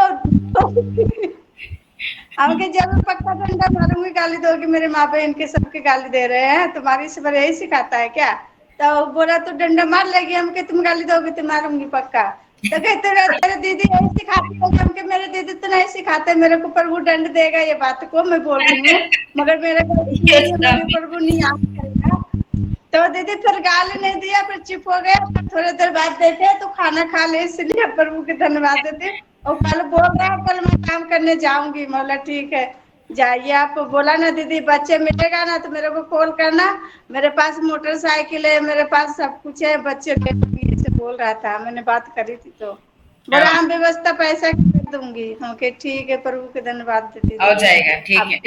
Speaker 17: हमके जब पक्का डंडा मारूंगी, गाली दोगी, मेरे माँ बहन के सबके गाली दे रहे हैं, तुम्हारी से यही सिखाता है क्या? तो बोला तो डंडा मार लेगी, हमके तुम गाली दोगी तो मारूंगी पक्का। तो कहते तेरे दीदी यही सिखाती है, हमके मेरे दीदी तो नहीं सिखाते, मेरे को प्रभु दंड देगा, ये बात को मैं बोल रही हूँ, मगर मेरे को प्रभु नहीं याद करेगा। तो दीदी फिर गाली नहीं दिया, फिर चुप हो गया। थोड़ी देर बाद देखे तो खाना खा ले, इसलिए प्रभु के धन्यवाद देते। और कल बोल रहा है कल मैं काम करने जाऊंगी, बोला ठीक है जाइए। आप बोला ना दीदी बच्चे मिलेगा ना तो मेरे को कॉल करना, मेरे पास मोटरसाइकिल है, मेरे पास सब कुछ है, बच्चे से बोल रहा था, मैंने बात करी थी। तो बोला हम व्यवस्था पैसा कर दूंगी। ओके ठीक है, प्रभु के धन्यवाद देती
Speaker 1: हो जाएगा, ठीक है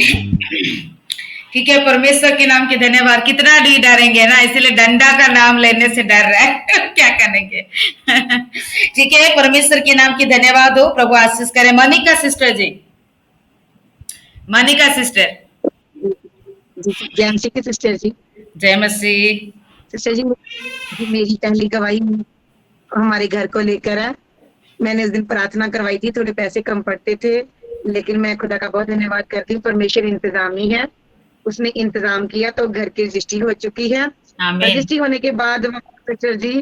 Speaker 1: ठीक है। परमेश्वर के नाम के धन्यवाद। कितना डरेंगे ना, इसलिए डंडा का नाम लेने से डर रहा है क्या करेंगे ठीक है, परमेश्वर के नाम की धन्यवाद हो, प्रभु आशीष करे। मनिका सिस्टर जी, मनिका सिस्टर।
Speaker 18: जय मसीह की सिस्टर जी।
Speaker 1: जय मसीह
Speaker 18: सिस्टर जी, मेरी पहली गवाही हमारे घर को लेकर है। मैंने उस दिन प्रार्थना करवाई थी, थोड़े पैसे कम पड़ते थे, लेकिन मैं खुदा का बहुत धन्यवाद करती हूँ, परमेश्वर इंतजामी है, उसने इंतजाम किया तो घर की रजिस्ट्री हो चुकी है। रजिस्ट्री होने के बाद सिस्टर जी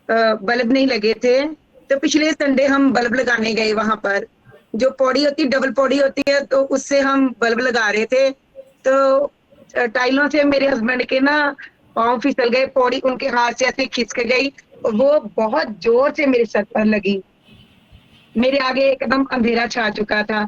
Speaker 18: बल्ब नहीं लगे थे, तो पिछले संडे हम बल्ब लगाने गए, वहां पर जो पौड़ी होती है डबल पौड़ी होती है, तो उससे हम बल्ब लगा रहे थे। तो टाइलों से मेरे हस्बैंड के ना पाँव फिसल गए, पौड़ी उनके हाथ से ऐसे खिसक गई, वो बहुत जोर से मेरे सर पर लगी, मेरे आगे एकदम अंधेरा छा चुका था।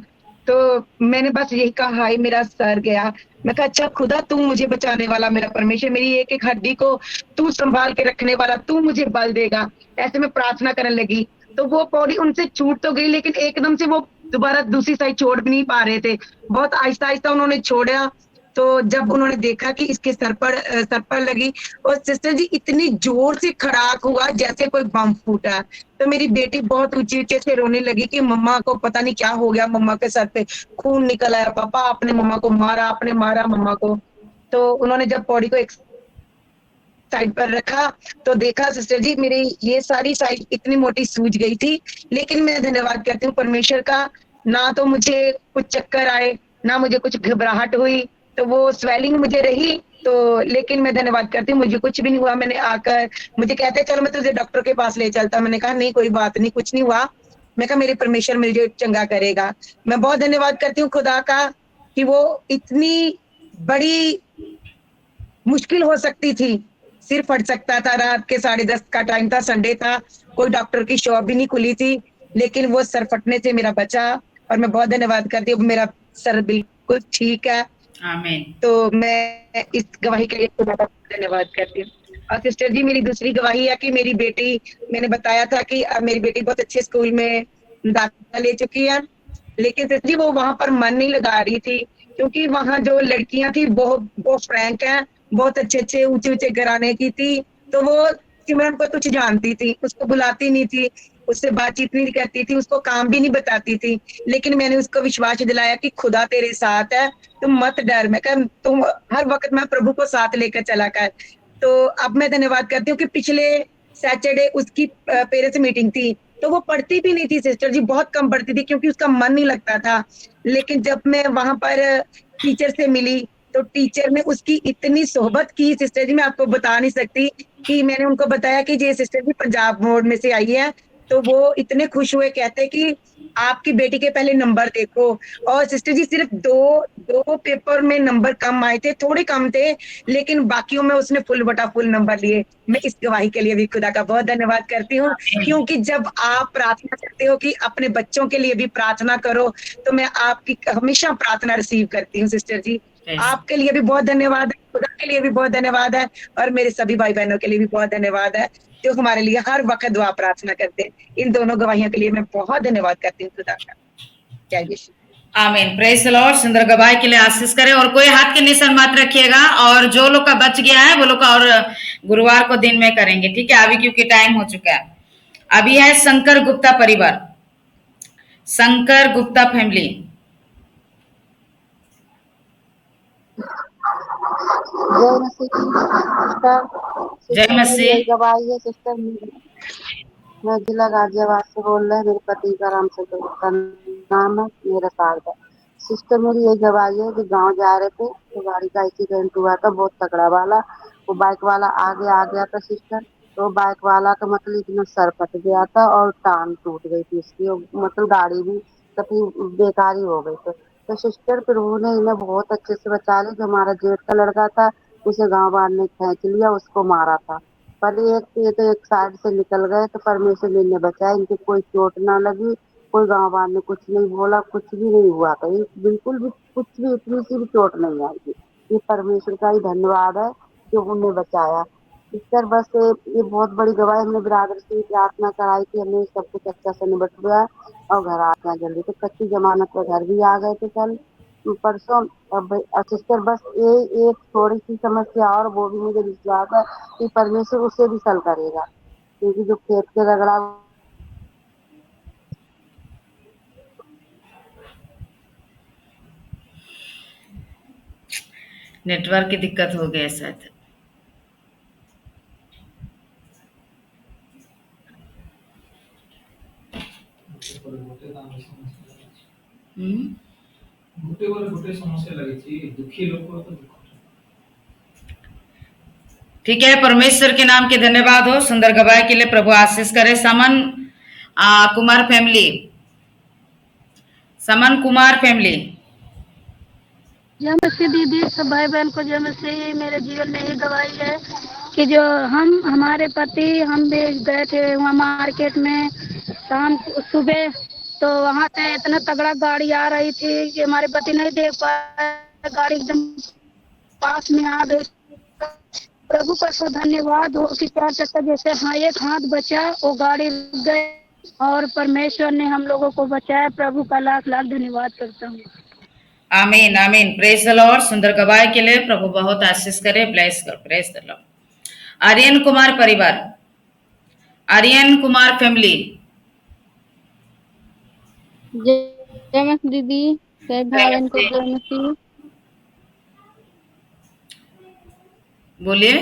Speaker 18: तो मैंने बस यही कहा हाय मेरा सर गया। मैं कहा अच्छा खुदा तू मुझे बचाने वाला, मेरा परमेश्वर, मेरी एक एक हड्डी को तू संभाल के रखने वाला, तू मुझे बल देगा। ऐसे में प्रार्थना करने लगी, तो वो पौड़ी उनसे छूट तो गई, लेकिन एकदम से वो दोबारा दूसरी साइड छोड़ भी नहीं पा रहे थे, बहुत आहिस्ता आहिस्ता उन्होंने छोड़ा। तो जब उन्होंने देखा कि इसके सर पर लगी, और सिस्टर जी इतनी जोर से खड़ाक हुआ जैसे कोई बम फूटा। तो मेरी बेटी बहुत ऊंचे ऊंचे से रोने लगी कि मम्मा को पता नहीं क्या हो गया, मम्मा के सर पे खून निकल आया, पापा आपने मम्मा को मारा, आपने मारा मम्मा को। तो उन्होंने जब पौड़ी को एक साइड पर रखा तो देखा सिस्टर जी मेरी ये सारी साइड इतनी मोटी सूज गई थी, लेकिन मैं धन्यवाद करती हूँ परमेश्वर का, ना तो मुझे कुछ चक्कर आए, ना मुझे कुछ घबराहट हुई, तो वो स्वेलिंग मुझे रही तो, लेकिन मैं धन्यवाद करती हूँ मुझे कुछ भी नहीं हुआ। मैंने आकर मुझे कहते चलो मैं तुझे डॉक्टर के पास ले चलता, मैंने कहा नहीं कोई बात नहीं, कुछ नहीं हुआ। मैं कहा मेरे परमेश्वर मुझे चंगा करेगा। मैं बहुत धन्यवाद करती हूँ खुदा का कि वो इतनी बड़ी मुश्किल हो सकती थी, सिर फट सकता था, रात के 10:30 का टाइम था, संडे था, कोई डॉक्टर की शॉप भी नहीं खुली थी, लेकिन वो सर फटने से मेरा बचा। और मैं बहुत धन्यवाद करती हूँ, मेरा सर बिल्कुल ठीक है।
Speaker 1: आमीन।
Speaker 18: तो मैं इस गवाही के लिए धन्यवाद करती हूँ। और सिस्टर जी मेरी दूसरी गवाही है कि मेरी बेटी, मैंने बताया था कि मेरी बेटी बहुत अच्छे स्कूल में दाखिला ले चुकी है, लेकिन सिस्टर जी वो वहां पर मन नहीं लगा रही थी, क्योंकि वहां जो लड़कियां थी बहुत फ्रैंक हैं, बहुत अच्छे ऊंचे घराने की थी, तो वो सिमरन को कुछ जानती थी, उसको बुलाती नहीं थी, उससे बातचीत नहीं करती थी, उसको काम भी नहीं बताती थी, लेकिन मैंने उसको विश्वास दिलाया कि खुदा तेरे साथ है, तुम मत डर। मैं कहा तुम हर वक्त मैं प्रभु को साथ लेकर चला कर। तो अब मैं धन्यवाद करती हूँ कि पिछले सैटरडे उसकी पेरेंट्स मीटिंग थी, तो वो पढ़ती भी नहीं थी सिस्टर जी, बहुत कम पढ़ती थी क्योंकि उसका मन नहीं लगता था। लेकिन जब मैं वहां पर टीचर से मिली तो टीचर ने उसकी इतनी सोहबत की सिस्टर जी, मैं आपको बता नहीं सकती। कि मैंने उनको बताया कि ये सिस्टर जी पंजाब बोर्ड में से आई है, तो वो इतने खुश हुए, कहते कि आपकी बेटी के पहले नंबर देखो। और सिस्टर जी सिर्फ दो पेपर में नंबर कम आए थे, थोड़े कम थे, लेकिन बाकियों में उसने फुल बटा फुल नंबर लिए। मैं इस गवाही के लिए भी खुदा का बहुत धन्यवाद करती हूँ, क्योंकि जब आप प्रार्थना करते हो कि अपने बच्चों के लिए भी प्रार्थना करो, तो मैं आपकी हमेशा प्रार्थना रिसीव करती हूँ सिस्टर जी। आपके लिए भी बहुत धन्यवाद है, खुदा के लिए भी बहुत धन्यवाद है, और मेरे सभी भाई बहनों के लिए भी बहुत धन्यवाद है जो हमारे लिए हर वक्त दुआ प्रार्थना करते हैं। इन दोनों गवाहियों के लिए मैं बहुत धन्यवाद करती हूँ खुदा का। जय यीशु।
Speaker 1: आमीन, प्रेज द लॉर्ड। सुंदर गवाही के लिए आशीष करें, और कोई हाथ के निशान मत रखिएगा, और जो लोग का बच गया है वो लोग का और गुरुवार को दिन में करेंगे, ठीक है? अभी क्योंकि टाइम हो चुका है। अभी है शंकर गुप्ता परिवार, शंकर गुप्ता फैमिली।
Speaker 19: जय मसीह सिस्टर।
Speaker 1: जय मसीह।
Speaker 19: मेरी गवाही है सिस्टर, मैं जिला गाजियाबाद से बोल रहे हैं। मेरे पति का नाम है, मेरा शारदा। सिस्टर मेरी यही गवाही है कि गांव जा रहे थे तो गाड़ी का एक्सीडेंट हुआ था, बहुत तगड़ा वाला। वो बाइक वाला आगे आ गया था सिस्टर, तो बाइक वाला का मतलब इतना सर फट गया था और टांग टूट गई थी उसकी, और मतलब गाड़ी भी काफी बेकार ही हो गई थी। तो सिस्टर फिर उन्होंने इन्हें बहुत अच्छे से बचा लिया। जो हमारा जेठ का लड़का था उसे गाँव वाले ने खींच लिया, उसको मारा था। पर ये तो एक साइड से निकल गए, तो परमेश्वर ने इन्हें बचाया, इनकी कोई चोट ना लगी, कोई गाँव वाले ने कुछ नहीं बोला, कुछ भी नहीं हुआ था। ये बिल्कुल भी कुछ भी इतनी सी भी चोट नहीं आई थी। ये परमेश्वर का ही धन्यवाद है जो उन्हें बचाया। सिस्टर बस ये बहुत बड़ी गवाही, हमने बिरादर से प्रार्थना कराई थी, हमने सब कुछ अच्छा से निबट गया और घर आ गया जल्दी। तो कच्ची जमानत पर घर भी आ गए थे कल परसों। अब सिस्टर बस ये एक थोड़ी सी समस्या, और वो भी मुझे विश्वास है कि परमेश्वर उसे भी सल करेगा, क्योंकि जो खेत के रगड़ा
Speaker 1: नेटवर्क की दिक्कत हो गया शायद। ठीक है, परमेश्वर के नाम के धन्यवाद हो। सुंदर गवाही के लिए प्रभु आशीष करे। समन कुमार फैमिली, समन कुमार फैमिली।
Speaker 2: जय मसीह दीदी, सब भाई बहन को जय मसीह। मेरे जीवन में ये गवाही है कि जो हमारे पति हम भी गए थे वहाँ मार्केट में शाम सुबह, तो वहाँ से इतना तगड़ा गाड़ी आ रही थी कि हमारे पति नहीं देख पाए, गाड़ी एकदम पास में आ गई। प्रभु का तो धन्यवाद हो कि 4 चक्का जैसे हाँ एक हाथ बचा, वो गाड़ी रुक गई और परमेश्वर ने हम लोगों को बचाया। प्रभु का लाख लाख धन्यवाद करता हूँ।
Speaker 1: आमीन आमीन, प्रेज द लॉर्ड। सुंदर गवाही के लिए प्रभु बहुत आशीष करे, ब्लेस कर, praise the lord. Aryan Kumar परिवार, आर्यन कुमार फैमिली।
Speaker 16: जय मसीह दीदी, जय भाई को जय मसीह।
Speaker 1: बोलिए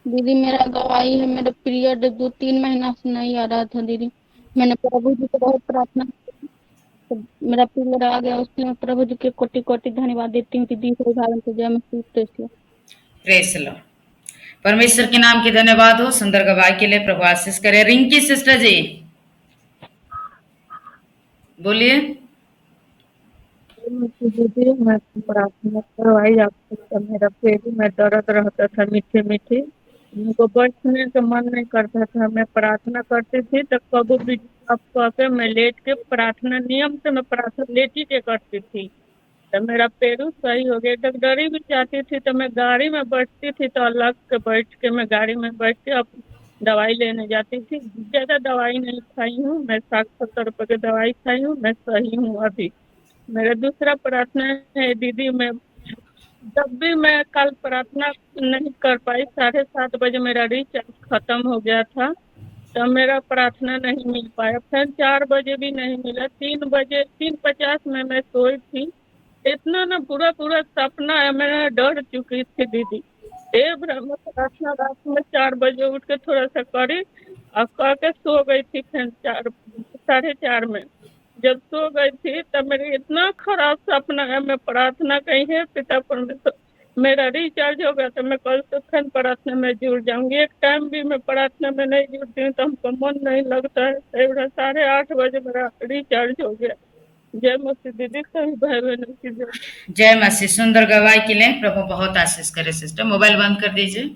Speaker 16: दीदी, मेरा गवाही है, मेरा पीरियड 2-3 महीना से नहीं आ रहा था दीदी। मैंने प्रभु जी को बहुत प्रार्थना की, तो मेरा पीरियड आ गया। उसके लिए प्रभु जी के कोटि कोटि धन्यवाद देती हूँ कि दूसरे भाई को जय मसीह।
Speaker 1: Praise the Lord. परमेश्वर के नाम की धन्यवाद हो। सुंदर गवाही के लिए प्रभु आशीष करे। रिंकी सिस्टर जी बोलिए।
Speaker 20: दीदी मैं प्रार्थना करवाई आपको, मेरा पेट में दर्द रहता था, मीठे मीठे, उनको बैठने का मन नहीं करता था। मैं प्रार्थना करती थी तो कभी भी आप कहते मैं लेट के प्रार्थना, नियम से मैं प्रार्थना लेटी के करती थी, तो मेरा पेरू सही हो गया। डॉक्टरी भी चाहती थी तो मैं गाड़ी में बैठती थी, तो अलग से बैठ के मैं गाड़ी में बैठ के अब दवाई लेने जाती थी। ज़्यादा दवाई नहीं खाई हूँ मैं, 60-70 रुपये की दवाई खाई हूँ, मैं सही हूँ अभी। मेरा दूसरा प्रार्थना है दीदी, मैं जब भी मैं कल प्रार्थना नहीं कर पाई, 7:30 बजे मेरा रिचार्ज खत्म हो गया था, तो मेरा प्रार्थना नहीं मिल पाया। फिर 4 बजे भी नहीं मिला, 3:50 में मैं सोई थी। इतना ना पूरा सपना है, मैं डर चुकी थी दीदी। ब्रह्म प्रार्थना रात में 4 बजे उठ के थोड़ा सा करी और कह के सो गई थी। फिर 4 साढ़े 4 में जब सो गई थी तब मेरे इतना खराब सपना है। मैं प्रार्थना कही है पिता परमेश्वर मेरा रिचार्ज हो गया तो मैं कल से फिर प्रार्थना में जुड़ जाऊंगी। एक टाइम भी मैं प्रार्थना में नहीं जुड़ती हूँ तो हमको मन नहीं लगता है। 8:30 बजे मेरा रिचार्ज हो गया। जय मसीह दीदी, सभी भाई बहनों की जय।
Speaker 1: जय मसीह। सुंदर गवाही के लिए प्रभु बहुत आशीष करे सिस्टर। मोबाइल बंद कर दीजिए।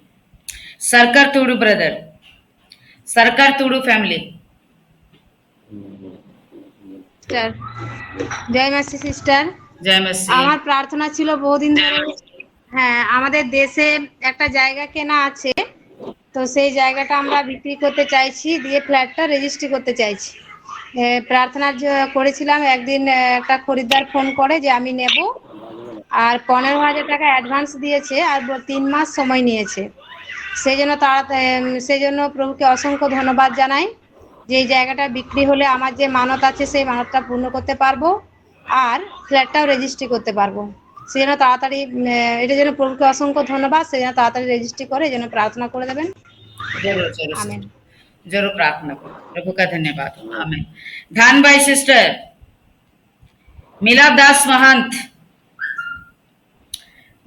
Speaker 1: सरकार तुडू ब्रदर, सरकार तुडू फैमिली।
Speaker 21: সিস্টার জয় মাসি সিস্টার।
Speaker 1: जय मसीह।
Speaker 21: আমার প্রার্থনা ছিল বহুদিন ধরে, হ্যাঁ আমাদের দেশে একটা জায়গা কেনা আছে, তো সেই জায়গাটা আমরা বিক্রি করতে চাইছি, দিয়ে ফ্ল্যাটটা রেজিস্ট্রি করতে চাইছি। প্রার্থনা করেছিলাম, একদিন একটা খরিদ্দার ফোন করে যে আমি নেব, আর 15,000 টাকা অ্যাডভান্স দিয়েছে আর 3 মাস সময় নিয়েছে। সেই জন্য প্রভুকে অসংখ্য ধন্যবাদ জানাই যে এই জায়গাটা বিক্রি হলে আমার যে মানত আছে সেই মানতটা পূর্ণ করতে পারবো আর ফ্ল্যাটটাও রেজিস্ট্রি করতে পারবো। সেই জন্য তাড়াতাড়ি এটার জন্য প্রভুকে অসংখ্য ধন্যবাদ। সেই জন্য তাড়াতাড়ি রেজিস্ট্রি করে এই জন্য প্রার্থনা করে দেবেন।
Speaker 1: जरूर जरूर
Speaker 21: आमीन।
Speaker 1: जरूर प्रार्थना करो। प्रभु का धन्यवाद। आमीन। धान भाई सिस्टर मिलाप दास महंत,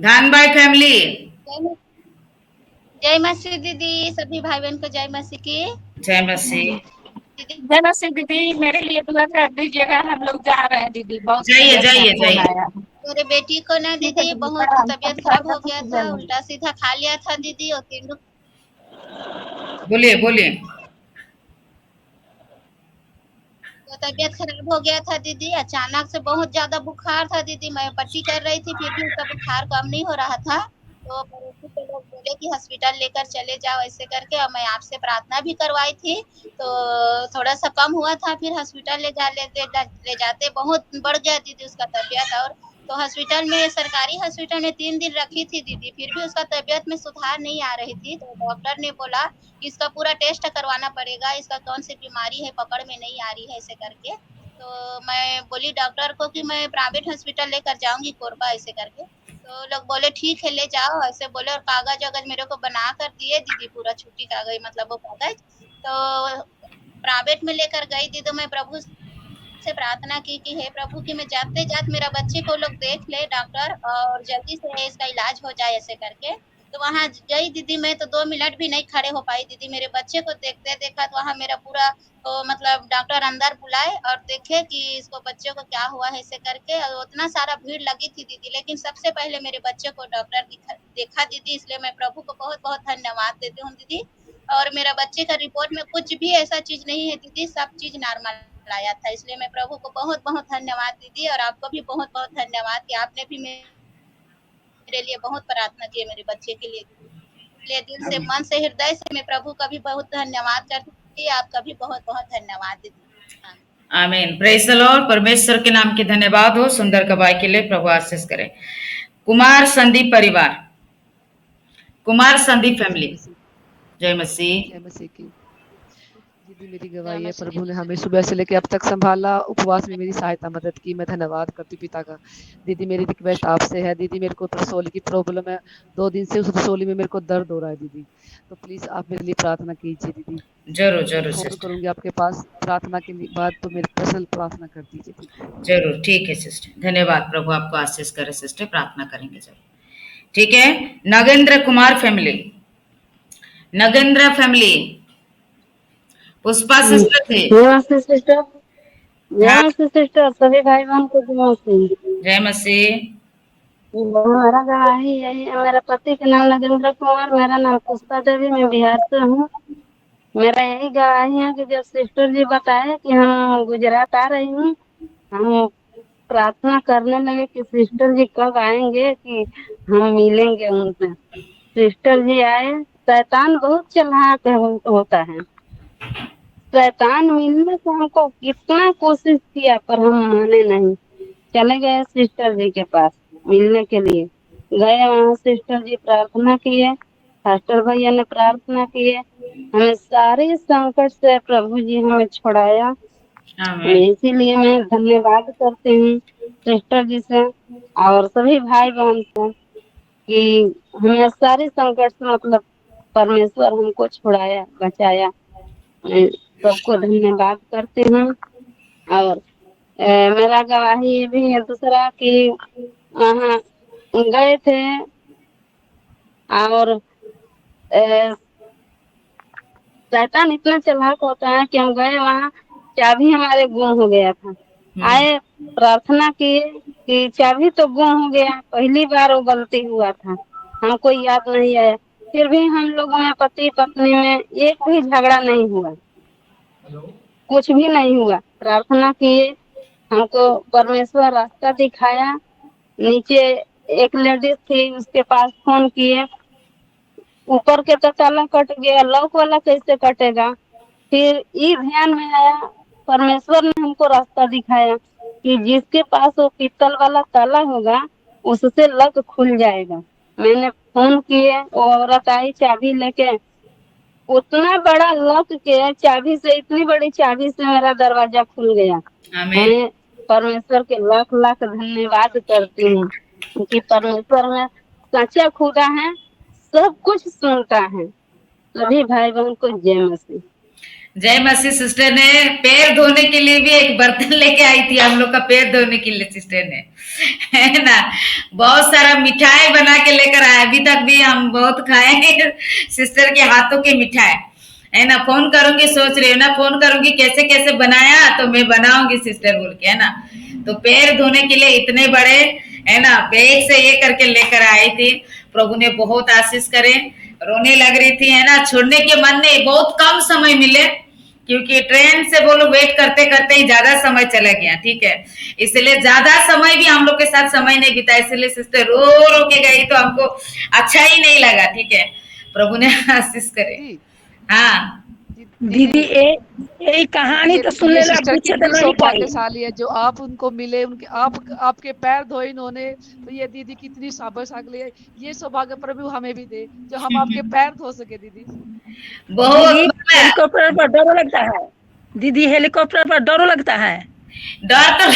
Speaker 1: धान भाई फैमिली।
Speaker 9: जय मसीह दीदी, सभी भाई बहन को जय मसीह की।
Speaker 1: जय मसीह।
Speaker 11: जय मसीह दीदी, मेरे लिए दुआ कर दीजिएगा, हम लोग जा रहे हैं दीदी। बहुत
Speaker 1: जाइए जाइए जाइए।
Speaker 9: मेरे बेटी को ना दीदी बहुत तबीयत खराब हो गया था, उल्टा सीधा खा लिया था दीदी, और 3
Speaker 1: बोलिए बोलिए।
Speaker 9: तो तबीयत खराब हो गया था दीदी। अचानक से बहुत ज्यादा बुखार था दीदी। मैं पट्टी कर रही थी फिर भी उसका बुखार कम नहीं हो रहा था। तो पड़ोसी के लोग बोले कि हॉस्पिटल लेकर चले जाओ ऐसे करके, और मैं आपसे प्रार्थना भी करवाई थी तो थोड़ा सा कम हुआ था। फिर हॉस्पिटल ले जाते बहुत बढ़ गया दीदी उसका तबीयत। और तो हॉस्पिटल में, सरकारी हॉस्पिटल में 3 दिन रखी थी दीदी, फिर भी उसका तबीयत में सुधार नहीं आ रही थी। तो डॉक्टर ने बोला कि इसका पूरा टेस्ट करवाना पड़ेगा, इसका कौन सी बीमारी है पकड़ में नहीं आ रही है ऐसे करके। तो मैं बोली डॉक्टर को कि मैं प्राइवेट हॉस्पिटल लेकर जाऊंगी कोरबा ऐसे करके। तो लोग बोले ठीक है ले जाओ ऐसे बोले, और कागज वगज मेरे को बना कर दिए दीदी, पूरा छुट्टी कागज मतलब वो कागज। तो प्राइवेट में लेकर गई दीदी। मैं प्रभु से प्रार्थना की कि हे प्रभु कि मैं जाते जाते मेरा बच्चे को लोग देख ले डॉक्टर, और जल्दी से इसका इलाज हो जाए ऐसे करके। तो वहाँ गई दीदी, मैं तो 2 मिनट भी नहीं खड़े हो पाई दीदी। मेरे बच्चे को देखा तो वहाँ मेरा पूरा मतलब डॉक्टर अंदर बुलाए और देखे कि इसको बच्चे को क्या हुआ है ऐसे करके। और उतना सारा भीड़ लगी थी दीदी, लेकिन सबसे पहले मेरे बच्चे को डॉक्टर देखा दीदी। इसलिए मैं प्रभु को बहुत बहुत धन्यवाद देती हूँ दीदी। और मेरा बच्चे का रिपोर्ट में कुछ भी ऐसा चीज नहीं है दीदी, सब चीज नॉर्मल आया था। इसलिए मैं प्रभु को बहुत बहुत धन्यवाद दीदी, और आपको भी बहुत बहुत धन्यवाद कि आपने भी मेरे लिए बहुत प्रार्थना की है मेरे बच्चे के लिए। इसलिए दिल से, मन से, हृदय से मैं प्रभु का भी बहुत धन्यवाद करती हूँ। आपका भी बहुत बहुत धन्यवाद दीदी।
Speaker 1: आमीन। Praise the Lord. परमेश्वर के नाम की धन्यवाद हो। सुंदर गवाही के लिए प्रभु आशीष करे। कुमार संदीप परिवार, कुमार संदीप फैमिली। जय मसीह।
Speaker 22: जय मसीह की। दीदी मेरी गवाही है, प्रभु ने हमें सुबह से लेकर अब तक संभाला, उपवास में मेरी सहायता मदद की। मैं धन्यवाद करती पिता का। दीदी मेरी रिक्वेस्ट आपसे है, दीदी मेरे को रसोली की प्रॉब्लम है, 2 दिन से उस रसोली में मेरे को दर्द हो रहा है दीदी, तो प्लीज आप मेरे लिए प्रार्थना कीजिए दीदी।
Speaker 1: जरूर जरूर
Speaker 22: फोन
Speaker 1: सिस्टर,
Speaker 22: करूंगी आपके पास प्रार्थना के बाद, तो मेरे पर्सनल प्रार्थना कर दीजिए।
Speaker 1: जरूर। ठीक है सिस्टर, धन्यवाद। प्रभु आपको आशीष करे सिस्टर, प्रार्थना करेंगे जरूर। ठीक है। Nagendra Kumar family, Nagendra family. Pushpa sister थी।
Speaker 2: नमस्ते सिस्टर, नमस्ते सिस्टर, सभी भाई बहन को नमस्ते।
Speaker 1: जय मसीह।
Speaker 2: हमारा गवाही यही है। मेरा पति का नाम नगेंद्र कुमार, मेरा नाम पुष्पा देवी, मैं बिहार से हूँ। मेरा यही गवाही है कि जब सिस्टर जी बताए कि हम गुजरात आ रही हूँ, हम प्रार्थना करने लगे कि सिस्टर जी कब आएंगे कि हम मिलेंगे उनसे। सिस्टर जी आए। शैतान बहुत चालाक होता है। शैतान मिलने से हमको कितना कोशिश किया पर हम माने नहीं। चले गए सिस्टर जी के पास मिलने के लिए। गए वहाँ सिस्टर जी प्रार्थना किए, फास्टर भैया ने प्रार्थना किए, हमें सारे संकट से प्रभु जी हमें छुड़ाया। इसीलिए मैं धन्यवाद करती हूँ सिस्टर जी से और सभी भाई बहन से।
Speaker 19: कि हमें सारे संकट से मतलब परमेश्वर हमको छुड़ाया बचाया। मैं सबको धन्यवाद करती हूँ। और मेरा गवाही भी है दूसरा कि वहाँ गए थे और शैतान इतना चालाक होता है कि हम गए वहाँ, चाबी हमारे गुम हो गया था। आए प्रार्थना किए कि चाबी तो गुम हो गया, पहली बार वो गलती हुआ था, हमको याद नहीं आया। फिर भी हम लोगों में पति पत्नी में एक भी झगड़ा नहीं हुआ, कुछ भी नहीं हुआ। प्रार्थना किए, हमको परमेश्वर रास्ता दिखाया। नीचे एक लेडीज थी, उसके पास फोन किए, ऊपर के तो ताला कट गया, लॉक वाला कैसे कटेगा। फिर ये ध्यान में आया, परमेश्वर ने हमको रास्ता दिखाया कि जिसके पास वो पीतल वाला ताला होगा उससे लॉक खुल जाएगा। मैंने फोन किए, वो औरत आई चाबी लेके, उतना बड़ा लॉक के चाबी से, इतनी बड़ी चाबी से मेरा दरवाजा खुल गया। मैं परमेश्वर के लाख लाख धन्यवाद करती हूँ कि परमेश्वर में सच्चा खुदा है, सब कुछ सुनता है। सभी भाई बहन को जय मसीह।
Speaker 1: जय मसीह। सिस्टर ने पैर धोने के लिए भी एक बर्तन लेके आई थी हम लोग का पैर धोने के लिए सिस्टर ने, है ना। बहुत सारा मिठाई बना के लेकर आए, अभी तक भी हम बहुत खाए सिस्टर के हाथों की मिठाई, है ना। फोन करूंगी, सोच रही हूँ ना, फोन करूंगी कैसे कैसे बनाया तो मैं बनाऊंगी सिस्टर बोल के, है ना। तो पैर धोने के लिए इतने बड़े, है ना, बैग से ये करके लेकर आई थी। प्रभु ने बहुत आशीष करे। रोने लग रही थी, है ना, छोड़ने के मन नहीं, बहुत कम समय मिले क्योंकि ट्रेन से बोलो वेट करते करते ही ज्यादा समय चला गया, ठीक है। इसलिए ज्यादा समय भी हम लोग के साथ समय नहीं बिता, इसलिए सिस्टर रो रो के गई तो हमको अच्छा ही नहीं लगा, ठीक है। प्रभु ने आशीष करे। हाँ
Speaker 6: दीदी एक कहानी तो सुन
Speaker 22: ये
Speaker 6: लेना,
Speaker 22: सिस्टर
Speaker 6: पूछे तो
Speaker 22: कितनी
Speaker 6: नहीं
Speaker 22: सौभाग्यशाली है जो आप उनको मिले, उनके आपके पैर धोए इन्होंने, तो ये दीदी कितनी सौभाग्यशाली है। ये सौभाग्य प्रभु हमें भी दे जो हम आपके पैर धो सके दीदी।
Speaker 6: दीदी हेलीकॉप्टर पर डर लगता है, दीदी हेलीकॉप्टर पर डर लगता है।
Speaker 1: डर तो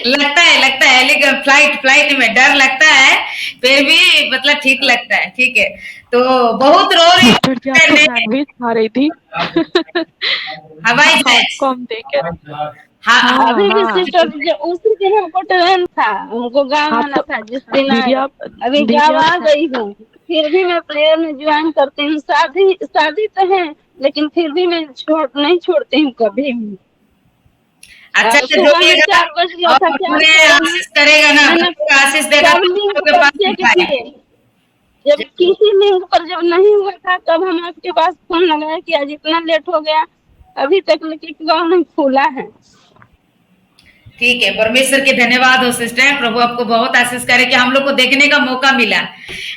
Speaker 1: लगता है फ्लाइट में डर लगता है, फिर भी मतलब ठीक लगता है, ठीक है। तो बहुत रो रही
Speaker 5: सैंडविच खा रही थी
Speaker 1: हवाई जहाज
Speaker 5: को हम देखे।
Speaker 1: हाँ
Speaker 19: अभी भी सिस्टर उसी दिन हमको ट्रेन था, हमको गाँव आना था जिस दिन आए। अभी गाँव आ गई हूँ, फिर भी मैं प्रेयर में ज्वाइन करती हूँ। शादी तो है लेकिन फिर भी मैं नहीं छोड़ती हूँ कभी भी।
Speaker 1: अच्छा
Speaker 19: सुबह में 4 बज गया था,
Speaker 1: आशीष करेगा ना, आशीष देगा के पास
Speaker 19: किए। जब किसी लिंक पर जब नहीं हुआ था तब हम आपके पास फोन लगाया कि आज इतना लेट हो गया, अभी तक लेकिन गाँव नहीं खुला है।
Speaker 1: ठीक है, परमेश्वर के धन्यवाद हो सिस्टर। प्रभु आपको बहुत आशीष करे कि हम लोग को देखने का मौका मिला,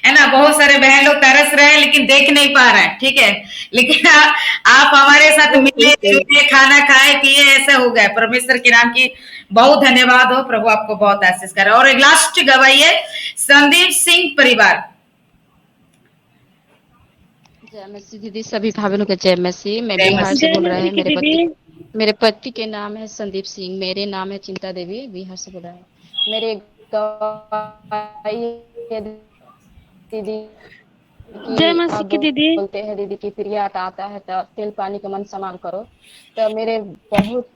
Speaker 1: है ना। बहुत सारे बहन लोग तरस रहे हैं लेकिन देख नहीं पा रहे हैं, ठीक है। लेकिन आप हमारे साथ मिले जुले, खाना खाए पिए, ऐसा हो गया। परमेश्वर के नाम की बहुत धन्यवाद हो। प्रभु आपको बहुत आशीष करे। और एक लास्ट गवाही है संदीप सिंह परिवार।
Speaker 3: जय मसीह दीदी, सभी भाई बहनों के जय मसीह। मैं बिहार से बोल रहा है। मेरे पति के नाम है संदीप सिंह, मेरे नाम है चिंता देवी, बिहार से बोल रहा है। मेरे दीदी
Speaker 19: जय मसीह की दीदी
Speaker 3: बोलते हैं दीदी की पीरियड आता है तो तेल पानी का मन संभाल करो। तो मेरे बहुत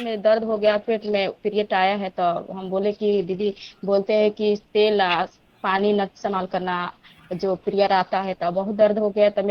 Speaker 3: में दर्द हो गया, पेट में पीरियड आया है। तो हम बोले कि दीदी बोलते हैं कि तेल पानी न संभाल करना, जो पीरियड आता है तो बहुत दर्द हो गया। तो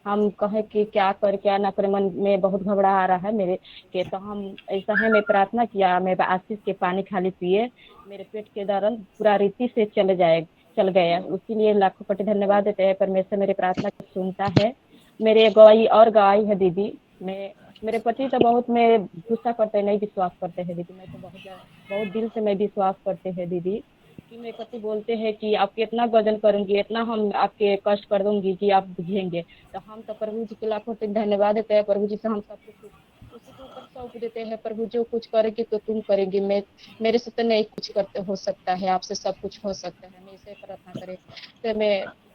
Speaker 3: हम कहे कि क्या कर क्या ना करे, मन में बहुत घबरा आ रहा है मेरे के। तो हम ऐसा है, मैं प्रार्थना किया, मैं आशीष के पानी खाली पिए, मेरे पेट के दर्द पूरा रीति से चल गया। उसके लिए लाखों कोटि धन्यवाद देते हैं। परमेश्वर मेरे प्रार्थना को सुनता है। मेरे गवाही है दीदी। मेरे पति तो बहुत में गुस्सा करते हैं, नहीं विश्वास करते हैं दीदी। मैं तो बहुत दिल से मैं विश्वास करते हैं दीदी कि मेरे पति बोलते हैं कि आपके इतना वजन करूंगी, इतना हम आपके कष्ट कर दूंगी कि आप बुझेंगे। तो हम तो प्रभु जी के लाखों धन्यवाद देते हैं। प्रभु जी से हम सब कुछ उसी के ऊपर सौंप देते हैं। प्रभु जो कुछ करेगी तो तुम करेंगी, मेरे से तो नहीं कुछ करते हो सकता है, आपसे सब कुछ हो सकता है। मैं इसे प्रार्थना करें। तो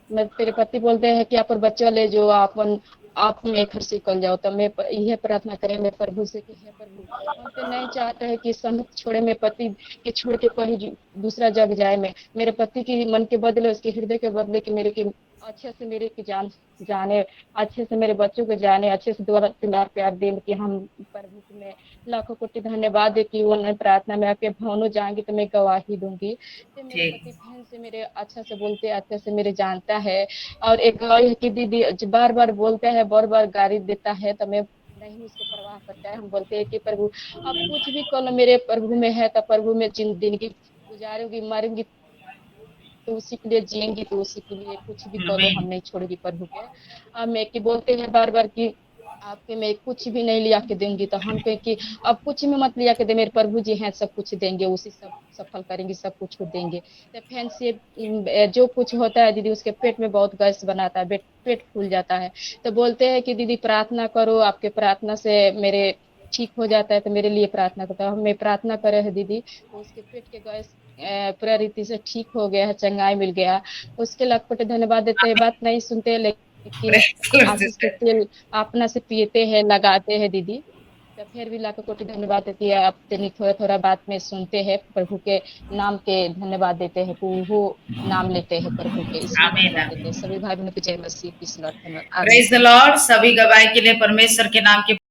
Speaker 3: मैं तेरे पति बोलते हैं कि आप बच्चे ले जो अपन आप मैं घर से निकल जाओ। तो मैं यह प्रार्थना करें मैं प्रभु से कि हे प्रभु हम तो नहीं चाहते हैं कि संगत छोड़े, मैं पति के छोड़ के कहीं दूसरा जग जाए। मैं मेरे पति की मन के बदले, उसके हृदय के बदले कि मेरे की अच्छे से मेरे की जाने, अच्छे से मेरे बच्चों को जाने, अच्छे से दुलार प्यार दे। कि हम प्रभु को मैं लाखों कोटि धन्यवाद दे कि उन्होंने प्रार्थना में आके भवनों जाएंगी तो मैं गवाही दूंगी। तो मेरे पति बहन से मेरे अच्छा से बोलते, अच्छे से मेरे जानता है। और एक गवाही है कि दीदी बार बार बोलता है, बार बार गाली देता है, तो मैं नहीं उसको परवाह करता है। हम बोलते हैं कि प्रभु अब कुछ भी करो मेरे प्रभु में है, तो प्रभु में जिंदगी गुजारूंगी, मरूंगी तो उसी के लिए जिएंगी, तो उसी के लिए कुछ भी करो हम नहीं छोड़ेगी प्रभु के। अब मैं कि बोलते हैं बार बार कि आपके मैं कुछ भी नहीं लिया के दूंगी। तो हम कहें कि अब कुछ में मत लिया के दे, मेरे प्रभु जी हैं सब कुछ देंगे, उसी सब सफल करेंगे, सब कुछ देंगे। तो फैन से जो कुछ होता है दीदी उसके पेट में बहुत गैस बनाता है, पेट फूल जाता है। तो बोलते हैं कि दीदी प्रार्थना करो, आपके प्रार्थना से मेरे ठीक हो जाता है, तो मेरे लिए प्रार्थना करता है। मैं प्रार्थना करे है दीदी, तो उसके पेट के गैस पूरा रीति से ठीक हो गया है, चंगाई मिल गया। उसके लखपट धन्यवाद देते हैं, बात नहीं सुनते लेकिन आशीष के तेल अपना से पीते हैं, लगाते हैं दीदी। तो फिर भी लाखों कोटि धन्यवाद देती है। आप थोड़ा थोड़ा बात में सुनते हैं, प्रभु के नाम के धन्यवाद देते हैं, वो नाम लेते हैं प्रभु के, इसलिए धन्यवाद देते हैं। सभी भाई बहनों की जय मसीह की।
Speaker 1: Praise the Lord. सभी गवाही के लिए परमेश्वर के नाम की